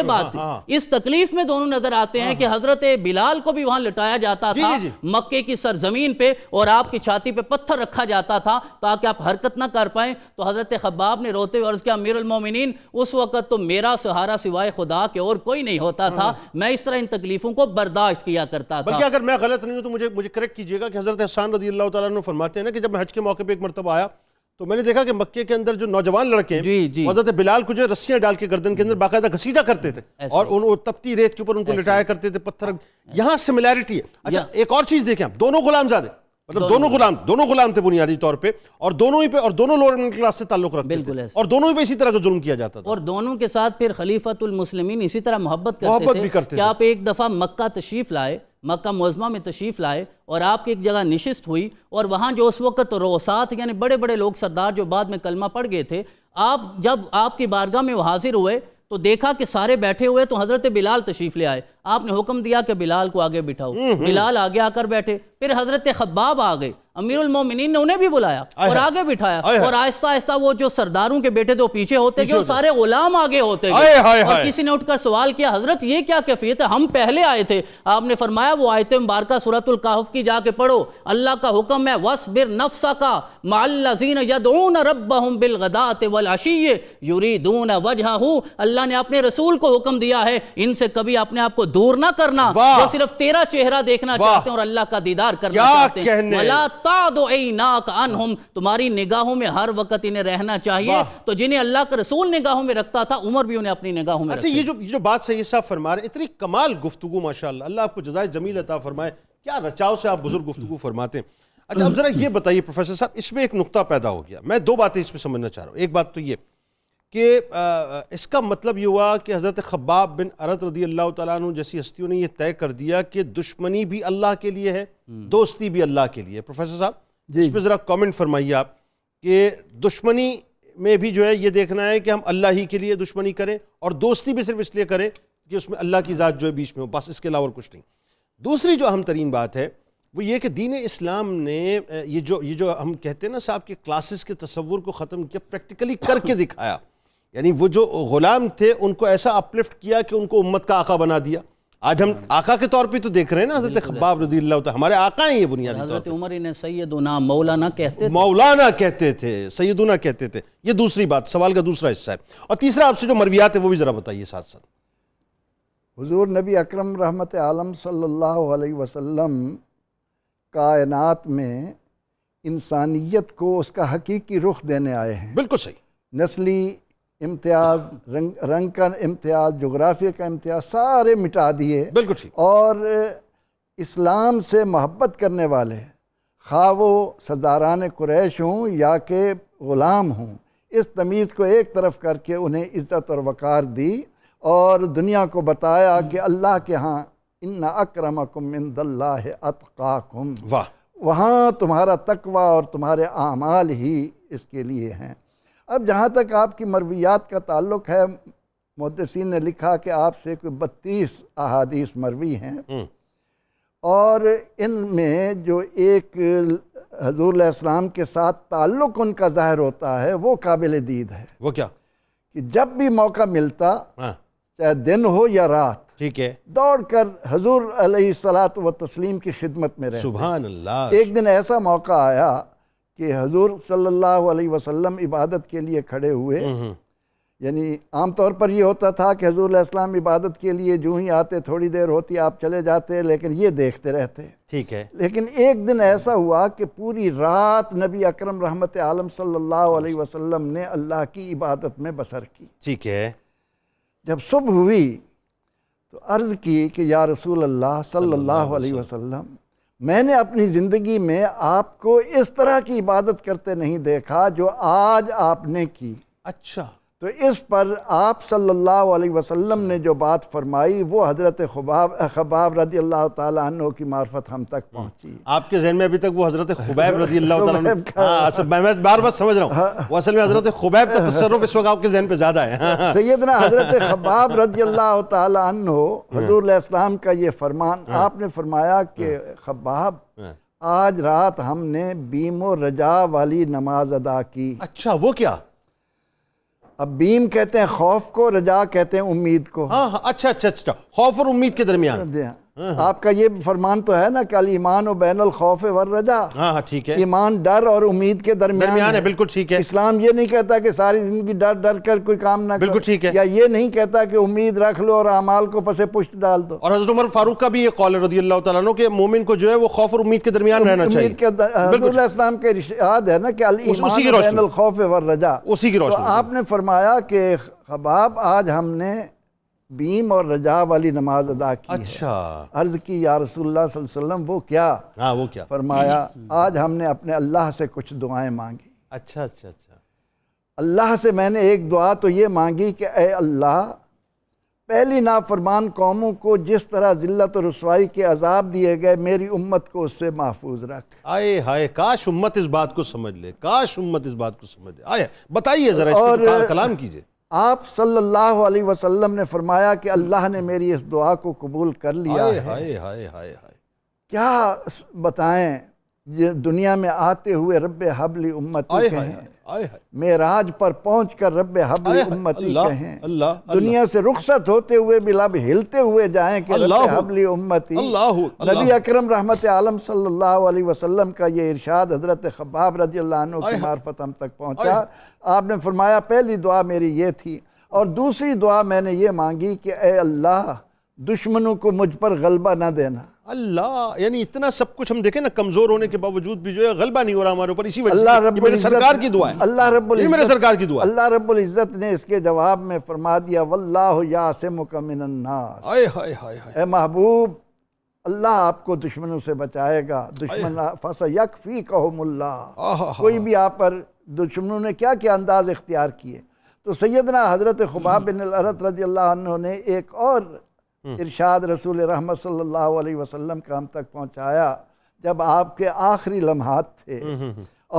بات اس تکلیف میں دونوں نظر آتے ہیں کہ حضرت بلال کو بھی وہاں لٹایا جاتا تھا مکے کی سرزمین پہ, اور آپ کی چھاتی پہ پتھر رکھا جاتا تھا تاکہ آپ حرکت نہ کر پائیں. تو حضرت خباب نے روتے ہوئے عرض کیا امیر المومنین اس وقت تو میرا سہارا سوائے خدا کے اور کوئی نہیں ہوتا تھا, میں اس طرح ان تکلیفوں کو برداشت کیا کرتا تھا. بلکہ اگر میں غلط نہیں ہوں تو مجھے کریکٹ کیجئے گا کہ حضرت حسان رضی اللہ تعالیٰ عنہ فرماتے ہیں نا کہ جب میں حج کے موقع پہ ایک مرتبہ آیا تو میں نے دیکھا کہ مکے کے اندر جو نوجوان لڑکے ہیں حضرت بلال کو جو رسیاں ڈال کے گردن کے اندر باقاعدہ گھسیٹا کرتے تھے اور ان تپتی ریت کے اوپر ان کو لٹایا کرتے تھے پتھر. یہاں سملیرٹی ہے. اچھا ایک اور چیز دیکھیں, آپ دونوں غلام زادے, مطلب دونوں غلام تھے بنیادی طور پہ, اور دونوں ہی پہ, اور دونوں لوور مڈل کلاس سے تعلق رکھتے تھے, اور دونوں ہی پہ اسی طرح کا ظلم کیا جاتا تھا, اور دونوں کے ساتھ پھر خلیفۃ المسلمین اسی طرح محبت کرتے تھے. کہ آپ ایک دفعہ مکہ تشریف لائے, مکہ معظمہ میں تشریف لائے, اور آپ کی ایک جگہ نشست ہوئی, اور وہاں جو اس وقت روسات یعنی بڑے بڑے لوگ سردار جو بعد میں کلمہ پڑھ گئے تھے, آپ جب آپ کی بارگاہ میں وہ حاضر ہوئے تو دیکھا کہ سارے بیٹھے ہوئے, تو حضرت بلال تشریف لے آئے. آپ نے حکم دیا کہ بلال کو آگے بٹھاؤ, بلال آگے آ کر بیٹھے. پھر حضرت خباب آ گئے, امیر المومنین نے انہیں بھی بلایا اور آگے بٹھایا, اور آہستہ آہستہ وہ جو سرداروں کے بیٹے تھے وہ پیچھے ہوتے گئے, سارے غلام آگے ہوتے گئے. اور کسی نے اٹھ کر سوال کیا حضرت یہ کیا کیفیت ہے, ہم پہلے آئے تھے. آپ نے فرمایا وہ آیت مبارکہ سورۃ الکہف کی جا کے پڑھو, اللہ کا حکم ہے وَاصْبِرْ نَفْسَكَ مَعَ الَّذِينَ يَدْعُونَ رَبَّهُمْ بِالْغَدَاةِ وَالْعَشِيِّ يُرِيدُونَ وَجْهَهُ. اللہ نے اپنے رسول کو حکم دیا ہے ان سے کبھی اپنے آپ کو دور نہ کرنا, وہ صرف تیرا چہرہ دیکھنا چاہتے ہیں اور اللہ کا دیدار کرنا چاہتے ہیں. وَلَا تَعْدُ عَيْنَاكَ عَنْهُمْ, تمہاری نگاہوں میں ہر وقت انہیں رہنا چاہیے. تو جنہیں اللہ کا رسول نگاہوں میں رکھتا تھا عمر بھی انہیں اپنی نگاہوں میں رکھتا. اچھا یہ جو بات سید صاحب فرما رہے ہیں, اتنی کمال گفتگو ماشاءاللہ, اللہ آپ کو جزائے جمیل عطا فرمائے, کیا رچاؤ سے آپ بزرگ گفتگو فرماتے ہیں. اچھا اب ذرا یہ بتائیے پروفیسر صاحب, اس میں ایک نقطہ پیدا ہو گیا, میں دو باتیں اس میں سمجھنا چاہ رہا ہوں. ایک بات تو یہ کہ اس کا مطلب یہ ہوا کہ حضرت خباب بن ارت رضی اللہ تعالیٰ عنہ جیسی ہستیوں نے یہ طے کر دیا کہ دشمنی بھی اللہ کے لیے ہے, دوستی بھی اللہ کے لیے. پروفیسر صاحب اس پہ ذرا کامنٹ فرمائیے آپ کہ دشمنی میں بھی جو ہے یہ دیکھنا ہے کہ ہم اللہ ہی کے لیے دشمنی کریں, اور دوستی بھی صرف اس لیے کریں کہ اس میں اللہ کی ذات جو ہے بیچ میں ہو, بس اس کے علاوہ کچھ نہیں. دوسری جو اہم ترین بات ہے وہ یہ کہ دین اسلام نے یہ جو ہم کہتے ہیں نا صاحب کہ کلاسز کے تصور کو ختم کیا, پریکٹیکلی کر کے دکھایا. یعنی وہ جو غلام تھے ان کو ایسا اپلفٹ کیا کہ ان کو امت کا آقا بنا دیا. آج ہم آقا کے طور پہ تو دیکھ رہے ہیں نا حضرت خباب رضی اللہ تعالیٰ, ہمارے آقا ہیں یہ بنیادی طور پہ. حضرت عمر انہیں سیدنا مولانا کہتے تھے, مولانا کہتے تھے, سیدنا کہتے تھے. یہ دوسری بات, سوال کا دوسرا حصہ ہے. اور تیسرا آپ سے جو مرویات ہے وہ بھی ذرا بتائیے ساتھ ساتھ. حضور نبی اکرم رحمت عالم صلی اللہ علیہ وسلم کائنات میں انسانیت کو اس کا حقیقی رخ دینے آئے ہیں۔ بالکل صحیح۔ نسلی امتیاز، رنگ کا امتیاز، جغرافیہ کا امتیاز سارے مٹا دیے، بالکل ٹھیک۔ اور اسلام سے محبت کرنے والے، خواہ وہ سرداران قریش ہوں یا کہ غلام ہوں، اس تمیز کو ایک طرف کر کے انہیں عزت اور وقار دی اور دنیا کو بتایا کہ اللہ کے ہاں ان اکرمکم عند اللہ اتقاکم، واہ، وہاں تمہارا تقوی اور تمہارے اعمال ہی اس کے لیے ہیں۔ اب جہاں تک آپ کی مرویات کا تعلق ہے، محدثین نے لکھا کہ آپ سے کوئی 32 احادیث مروی ہیں، اور ان میں جو ایک حضور علیہ السلام کے ساتھ تعلق ان کا ظاہر ہوتا ہے وہ قابل دید ہے وہ کیا؟ کہ جب بھی موقع ملتا، ہاں چاہے دن ہو یا رات، ٹھیک ہے، دوڑ کر حضور علیہ الصلاۃ والتسلیم کی خدمت میں رہتے۔ سبحان اللہ۔ ایک دن ایسا موقع آیا کہ حضور صلی اللہ علیہ وسلم عبادت کے لیے کھڑے ہوئے، یعنی عام طور پر یہ ہوتا تھا کہ حضور علیہ السلام عبادت کے لیے جو ہی آتے، تھوڑی دیر ہوتی آپ چلے جاتے، لیکن یہ دیکھتے رہتے۔ ٹھیک ہے، لیکن ایک دن ایسا ہوا کہ پوری رات نبی اکرم رحمت عالم صلی اللہ علیہ وسلم نے اللہ کی عبادت میں بسر کی۔ ٹھیک ہے، جب صبح ہوئی تو عرض کی کہ یا رسول اللہ صلی اللہ علیہ وسلم، میں نے اپنی زندگی میں آپ کو اس طرح کی عبادت کرتے نہیں دیکھا جو آج آپ نے کی۔ اچھا، تو اس پر آپ صلی اللہ علیہ وسلم نے جو بات فرمائی وہ حضرت خباب رضی اللہ تعالیٰ عنہ کی معرفت ہم تک پہنچی۔ آپ کے ذہن میں ابھی تک وہ حضرت خبیب رضی اللہ تعالیٰ عنہ، ہاں اصل میں بار بار سمجھ رہا ہوں، وہ اصل میں حضرت خبیب کا تصرف اس وقت آپ کے ذہن پہ زیادہ ہے۔ سیدنا حضرت خباب رضی اللہ تعالیٰ عنہ، حضور علیہ السلام کا یہ فرمان، آپ نے فرمایا کہ خباب آج رات ہم نے بیم و رجا والی نماز ادا کی۔ اچھا، وہ کیا؟ اب بیم کہتے ہیں خوف کو، رجا کہتے ہیں امید کو۔ ہاں ہاں، اچھا اچھا اچھا، خوف اور امید کے درمیان۔ آپ کا یہ فرمان تو ہے نا کہ الایمان و بین الخوف والرجا، ہاں ہاں ٹھیک ہے، ایمان ڈر اور امید کے درمیان ہے، بالکل ٹھیک ہے۔ اسلام یہ نہیں کہتا کہ ساری زندگی ڈر ڈر کر کوئی کام نہ کرو، بالکل ٹھیک ہے۔ یا یہ نہیں کہتا کہ امید رکھ لو اور اعمال کو پس پشت ڈال دو۔ اور حضرت عمر فاروق کا بھی یہ قول ہے رضی اللہ تعالیٰ عنہ کہ مومن کو جو ہے وہ خوف اور امید کے درمیان رہنا چاہیے۔ حضور علیہ السلام کا ارشاد ہے نا کہ الایمان و بین الخوف والرجا، اسی کی روشنی۔ تو آپ نے فرمایا کہ خباب آج ہم نے بیم اور رجا والی نماز ادا کی ہے۔ اچھا، عرض کی یا رسول اللہ صلی اللہ علیہ وسلم وہ کیا؟ ہاں وہ کیا؟ فرمایا آج ہم نے اپنے اللہ سے کچھ دعائیں مانگی۔ اچھا اچھا اچھا، اللہ سے میں نے ایک دعا تو یہ مانگی کہ اے اللہ، پہلی نافرمان قوموں کو جس طرح ذلت و رسوائی کے عذاب دیے گئے، میری امت کو اس سے محفوظ رکھ۔ آئے ہائے، کاش امت اس بات کو سمجھ لے، کاش امت اس بات کو سمجھ لے۔ آئے بتائیے ذرا، اس پر کلام کیجئے۔ آپ صلی اللہ علیہ وسلم نے فرمایا کہ اللہ نے میری اس دعا کو قبول کر لیا ہے۔ ہائے ہائے ہائے ہائے، کیا بتائیں، یہ دنیا میں آتے ہوئے رب حبلی امتی کہیں، معراج پر پہنچ کر رب حبلی امتی کہیں، دنیا سے رخصت ہوتے ہوئے بھی لب ہلتے ہوئے جائیں کہ رب حبلی امتی۔ نبی اکرم رحمت عالم صلی اللہ علیہ وسلم کا یہ ارشاد حضرت خباب رضی اللہ عنہ کی معرفت ہم تک پہنچا۔ آپ نے فرمایا پہلی دعا میری یہ تھی، اور دوسری دعا میں نے یہ مانگی کہ اے اللہ، دشمنوں کو مجھ پر غلبہ نہ دینا۔ اللہ، یعنی اتنا سب کچھ ہم دیکھیں نا، کمزور ہونے کے باوجود بھی جو ہے غلبہ نہیں ہو رہا ہمارے اوپر، اسی وجہ سے اللہ رب یہ میرے سرکار کی دعا ہے، اللہ رب یہ میرے سرکار کی دعا ہے۔ اللہ رب العزت نے اس کے جواب میں فرما دیا واللہ یعصمک من الناس۔ آئے ہائے ہائے ہائے، اے محبوب، اللہ آپ کو دشمنوں سے بچائے گا، دشمن فسیکفیکہم اللہ۔ کوئی بھی آپ پر دشمنوں نے کیا کیا انداز اختیار کیے۔ تو سیدنا حضرت خباب بن الارت رضی اللہ عنہ نے ایک اور ارشاد رسول رحمت صلی اللہ علیہ وسلم کا ہم تک پہنچایا، جب آپ کے آخری لمحات تھے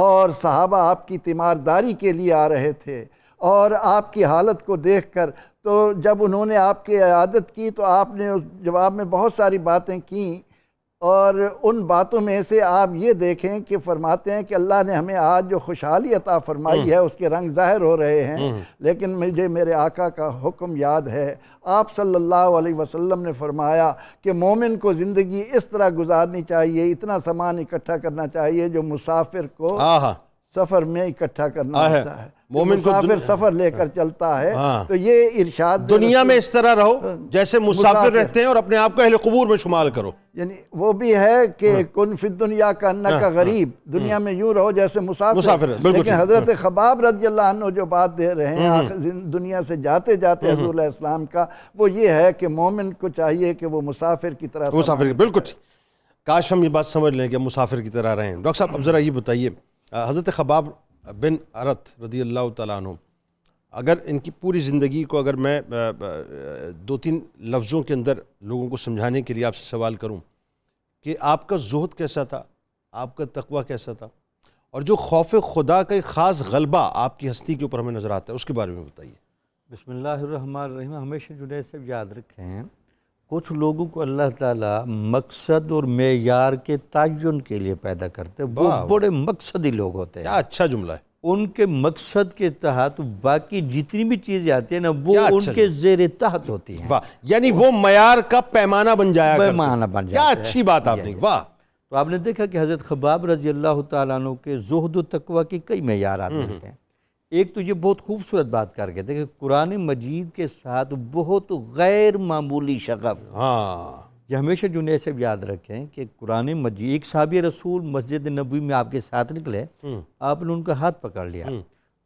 اور صحابہ آپ کی تیمارداری کے لیے آ رہے تھے، اور آپ کی حالت کو دیکھ کر تو جب انہوں نے آپ کی عیادت کی تو آپ نے اس جواب میں بہت ساری باتیں کیں، اور ان باتوں میں سے آپ یہ دیکھیں کہ فرماتے ہیں کہ اللہ نے ہمیں آج جو خوشحالی عطا فرمائی ہے اس کے رنگ ظاہر ہو رہے ہیں، لیکن مجھے میرے آقا کا حکم یاد ہے۔ آپ صلی اللہ علیہ وسلم نے فرمایا کہ مومن کو زندگی اس طرح گزارنی چاہیے، اتنا سامان اکٹھا کرنا چاہیے جو مسافر کو سفر میں اکٹھا کرنا ہوتا ہے۔ مومن کو مسافر سفر لے کر چلتا ہے، ہاں، تو یہ ارشاد دنیا میں اس طرح رہو جیسے مسافر رہتے ہیں اور اپنے آپ کو اہل قبور میں شمار کرو. یعنی وہ بھی ہے کہ کن فی الدنیا کا انکا غریب، دنیا میں یوں رہو جیسے مسافر. لیکن حضرت خباب رضی اللہ عنہ جو بات دے رہے ہیں آخر دنیا سے جاتے جاتے حضور علیہ السلام کا، وہ یہ ہے کہ مومن کو چاہیے کہ وہ مسافر کی طرح مسافر. بالکل ٹھیک. کاش ہم یہ بات سمجھ لیں کہ مسافر کی طرح رہیں. ڈاکٹر صاحب اب ذرا یہ بتائیے، حضرت خباب بن ارت رضی اللہ تعالیٰ عنہ، اگر ان کی پوری زندگی کو اگر میں 2-3 لفظوں کے اندر لوگوں کو سمجھانے کے لیے آپ سے سوال کروں کہ آپ کا زہد کیسا تھا، آپ کا تقوی کیسا تھا، اور جو خوف خدا کا ایک خاص غلبہ آپ کی ہستی کے اوپر ہمیں نظر آتا ہے، اس کے بارے میں بتائیے. بسم اللہ الرحمن الرحیم. ہمیشہ جنید صاحب یاد رکھیں، کچھ لوگوں کو اللہ تعالیٰ مقصد اور معیار کے تعین کے لیے پیدا کرتے ہیں. وہ بڑے مقصدی لوگ ہوتے ہیں. کیا اچھا جملہ ہے. ان کے مقصد کے تحت باقی جتنی بھی چیزیں آتی ہیں نا وہ ان کے زیر تحت ہوتی ہیں. واہ، یعنی وہ معیار کا پیمانہ بن جایا کرتے ہیں. پیمانہ بن جاتا ہے. کیا اچھی بات آپ نے. واہ. تو آپ نے دیکھا کہ حضرت خباب رضی اللہ تعالیٰ عنہ کے زہد و تقوی کے کئی معیارات ملتے ہیں. ایک تو یہ بہت خوبصورت بات کر گئے تھے کہ قرآن مجید کے ساتھ بہت غیر معمولی شغف. ہاں، یہ ہمیشہ جنید صاحب یاد رکھیں کہ قرآن مجید، ایک صحابی رسول مسجد نبوی میں آپ کے ساتھ نکلے، آپ نے ان کا ہاتھ پکڑ لیا.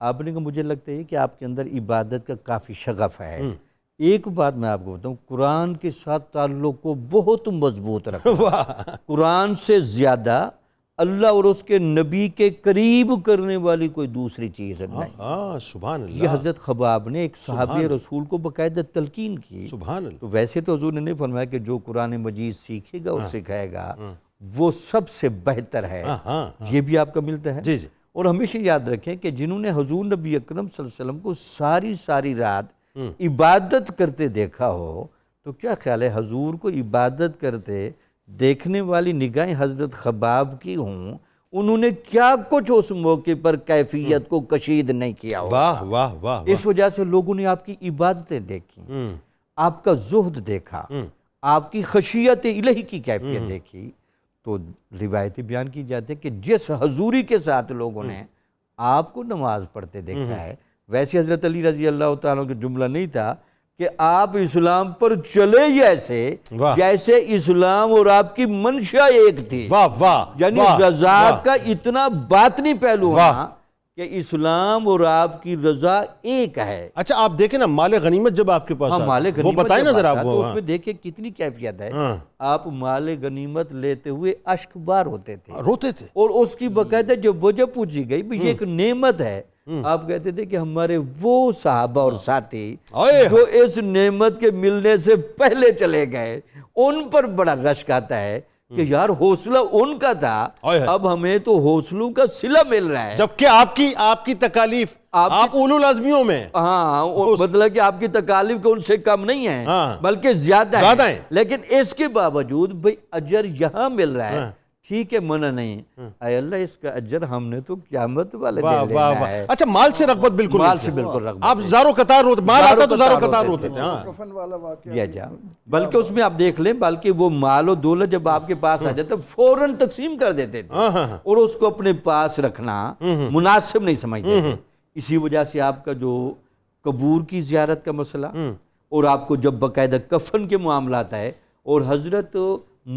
آپ نے کہا مجھے لگتا ہے کہ آپ کے اندر عبادت کا کافی شغف ہے. ایک بات میں آپ کو بتاؤں، قرآن کے ساتھ تعلق کو بہت مضبوط رکھا. قرآن سے زیادہ اللہ اور اس کے نبی کے قریب کرنے والی کوئی دوسری چیز نہیں. ہاں، سبحان اللہ. یہ حضرت خباب نے ایک صحابی رسول کو باقاعدہ تلقین کی. سبحان اللہ. تو ویسے تو حضور نے نہیں فرمایا کہ جو قرآن مجید سیکھے گا اور سکھائے گا وہ سب سے بہتر ہے. یہ بھی آپ کا ملتا ہے. جی جی. اور ہمیشہ یاد رکھیں کہ جنہوں نے حضور نبی اکرم صلی اللہ علیہ وسلم کو ساری رات عبادت کرتے دیکھا ہو تو کیا خیال ہے حضور کو عبادت کرتے دیکھنے والی نگاہیں حضرت خباب کی ہوں، انہوں نے کیا کچھ اس موقع پر کیفیت کو کشید نہیں کیا ہو. واہ واہ واہ. اس وجہ سے لوگوں نے آپ کی عبادتیں دیکھی، آپ کا زہد دیکھا، آپ کی خشیت الہی کی کیفیت دیکھی. تو روایتیں بیان کی جاتی ہیں کہ جس حضوری کے ساتھ لوگوں نے آپ کو نماز پڑھتے دیکھا ہے، ویسے حضرت علی رضی اللہ تعالیٰ کا جملہ نہیں تھا کہ آپ اسلام پر چلے جیسے اسلام اور آپ کی منشا ایک تھی. واہ واہ. یعنی رضا کا اتنا باطنی پہلو ہے کہ اسلام اور آپ کی رضا ایک ہے. اچھا آپ دیکھیں نا، مال غنیمت جب آپ کے پاس وہ بتائیں نا ذرا آپ کو. اس میں دیکھیں کتنی کیفیت ہے. آپ مال غنیمت لیتے ہوئے اشک بار ہوتے تھے، روتے تھے. اور اس کی باقاعدہ جب وجہ پوچھی گئی یہ ایک نعمت ہے، آپ کہتے تھے کہ ہمارے وہ صحابہ اور ساتھی جو اس نعمت کے ملنے سے پہلے چلے گئے ان پر بڑا رشک آتا ہے کہ یار حوصلہ ان کا تھا، اب ہمیں تو حوصلوں کا صلہ مل رہا ہے. جبکہ آپ کی تکالیف آپ اولو العزمیوں میں. ہاں، مطلب کہ آپ کی تکالیف کو ان سے کم نہیں ہے بلکہ زیادہ ہیں. لیکن اس کے باوجود بھئی اجر یہاں مل رہا ہے، ٹھیک ہے، منع نہیں. اے اللہ اس کا اجر ہم نے تو قیامت والے دن لینا ہے. اچھا مال سے رغبت بالکل. مال سے بالکل رغبت. آپ زارو قطار روتے، مال آتا تو زارو قطار روتے تھے. کفن والا واقعہ. بلکہ اس میں آپ دیکھ لیں، بلکہ وہ مال و دولت جب آپ کے پاس آ جاتا فوراً تقسیم کر دیتے تھے اور اس کو اپنے پاس رکھنا مناسب نہیں سمجھتے تھے. اسی وجہ سے آپ کا جو قبور کی زیارت کا مسئلہ اور آپ کو جب باقاعدہ کفن کے معاملات ہے، اور حضرت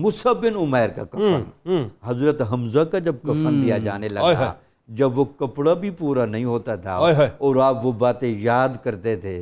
مصعب بن عمیر کا کفن، حضرت حمزہ کا جب کفن دیا جانے لگا، جب وہ کپڑا بھی پورا نہیں ہوتا تھا اور آپ وہ باتیں یاد کرتے تھے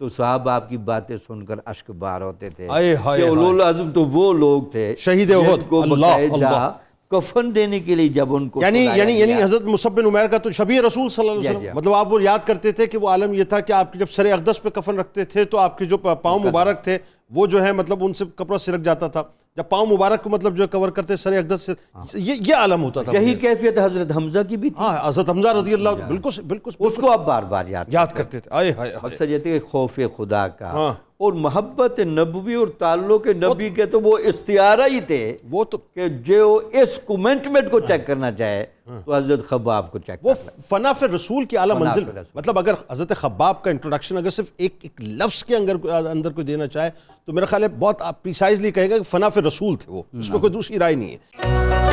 تو صاحب آپ کی باتیں سن کر اشک بار ہوتے تھے کہ اولو العزم تو وہ لوگ تھے شہید احد کو باقاعدہ کفن دینے کے لیے جب ان کو یعنی حضرت مصعب بن عمیر کا تو شبیہ رسول صلی اللہ علیہ وسلم، مطلب آپ وہ یاد کرتے تھے کہ وہ عالم یہ تھا کہ آپ جب سر اقدس پہ کفن رکھتے تھے تو آپ کے جو پاؤں مبارک تھے وہ جو ہے مطلب ان سے کپڑا سرک جاتا تھا، جب پاؤں مبارک کو مطلب جو کور کرتے سر اقدس سے، یہ عالم ہوتا تھا. یہی کیفیت حضرت حمزہ کی بھی تھی. ہاں، حضرت حمزہ رضی اللہ بالکل اس کو آپ بار بار یاد کرتے تھے. مقصد یہ تھا کہ خوف خدا کا اور محبت نبوی اور تعلق نبی کے تو وہ استعارہ ہی تھے، وہ تو کہ جو اس کمنٹمنٹ کو چیک کرنا چاہے تو حضرت خباب کو چیک وہ فنا فی رسول کی اعلیٰ منزل. مطلب اگر حضرت خباب کا انٹروڈکشن اگر صرف ایک لفظ کے اندر کوئی دینا چاہے تو میرا خیال ہے بہت پریسائزلی کہے گا کہ فنا فی رسول تھے وہ، اس میں کوئی دوسری رائے نہیں ہے.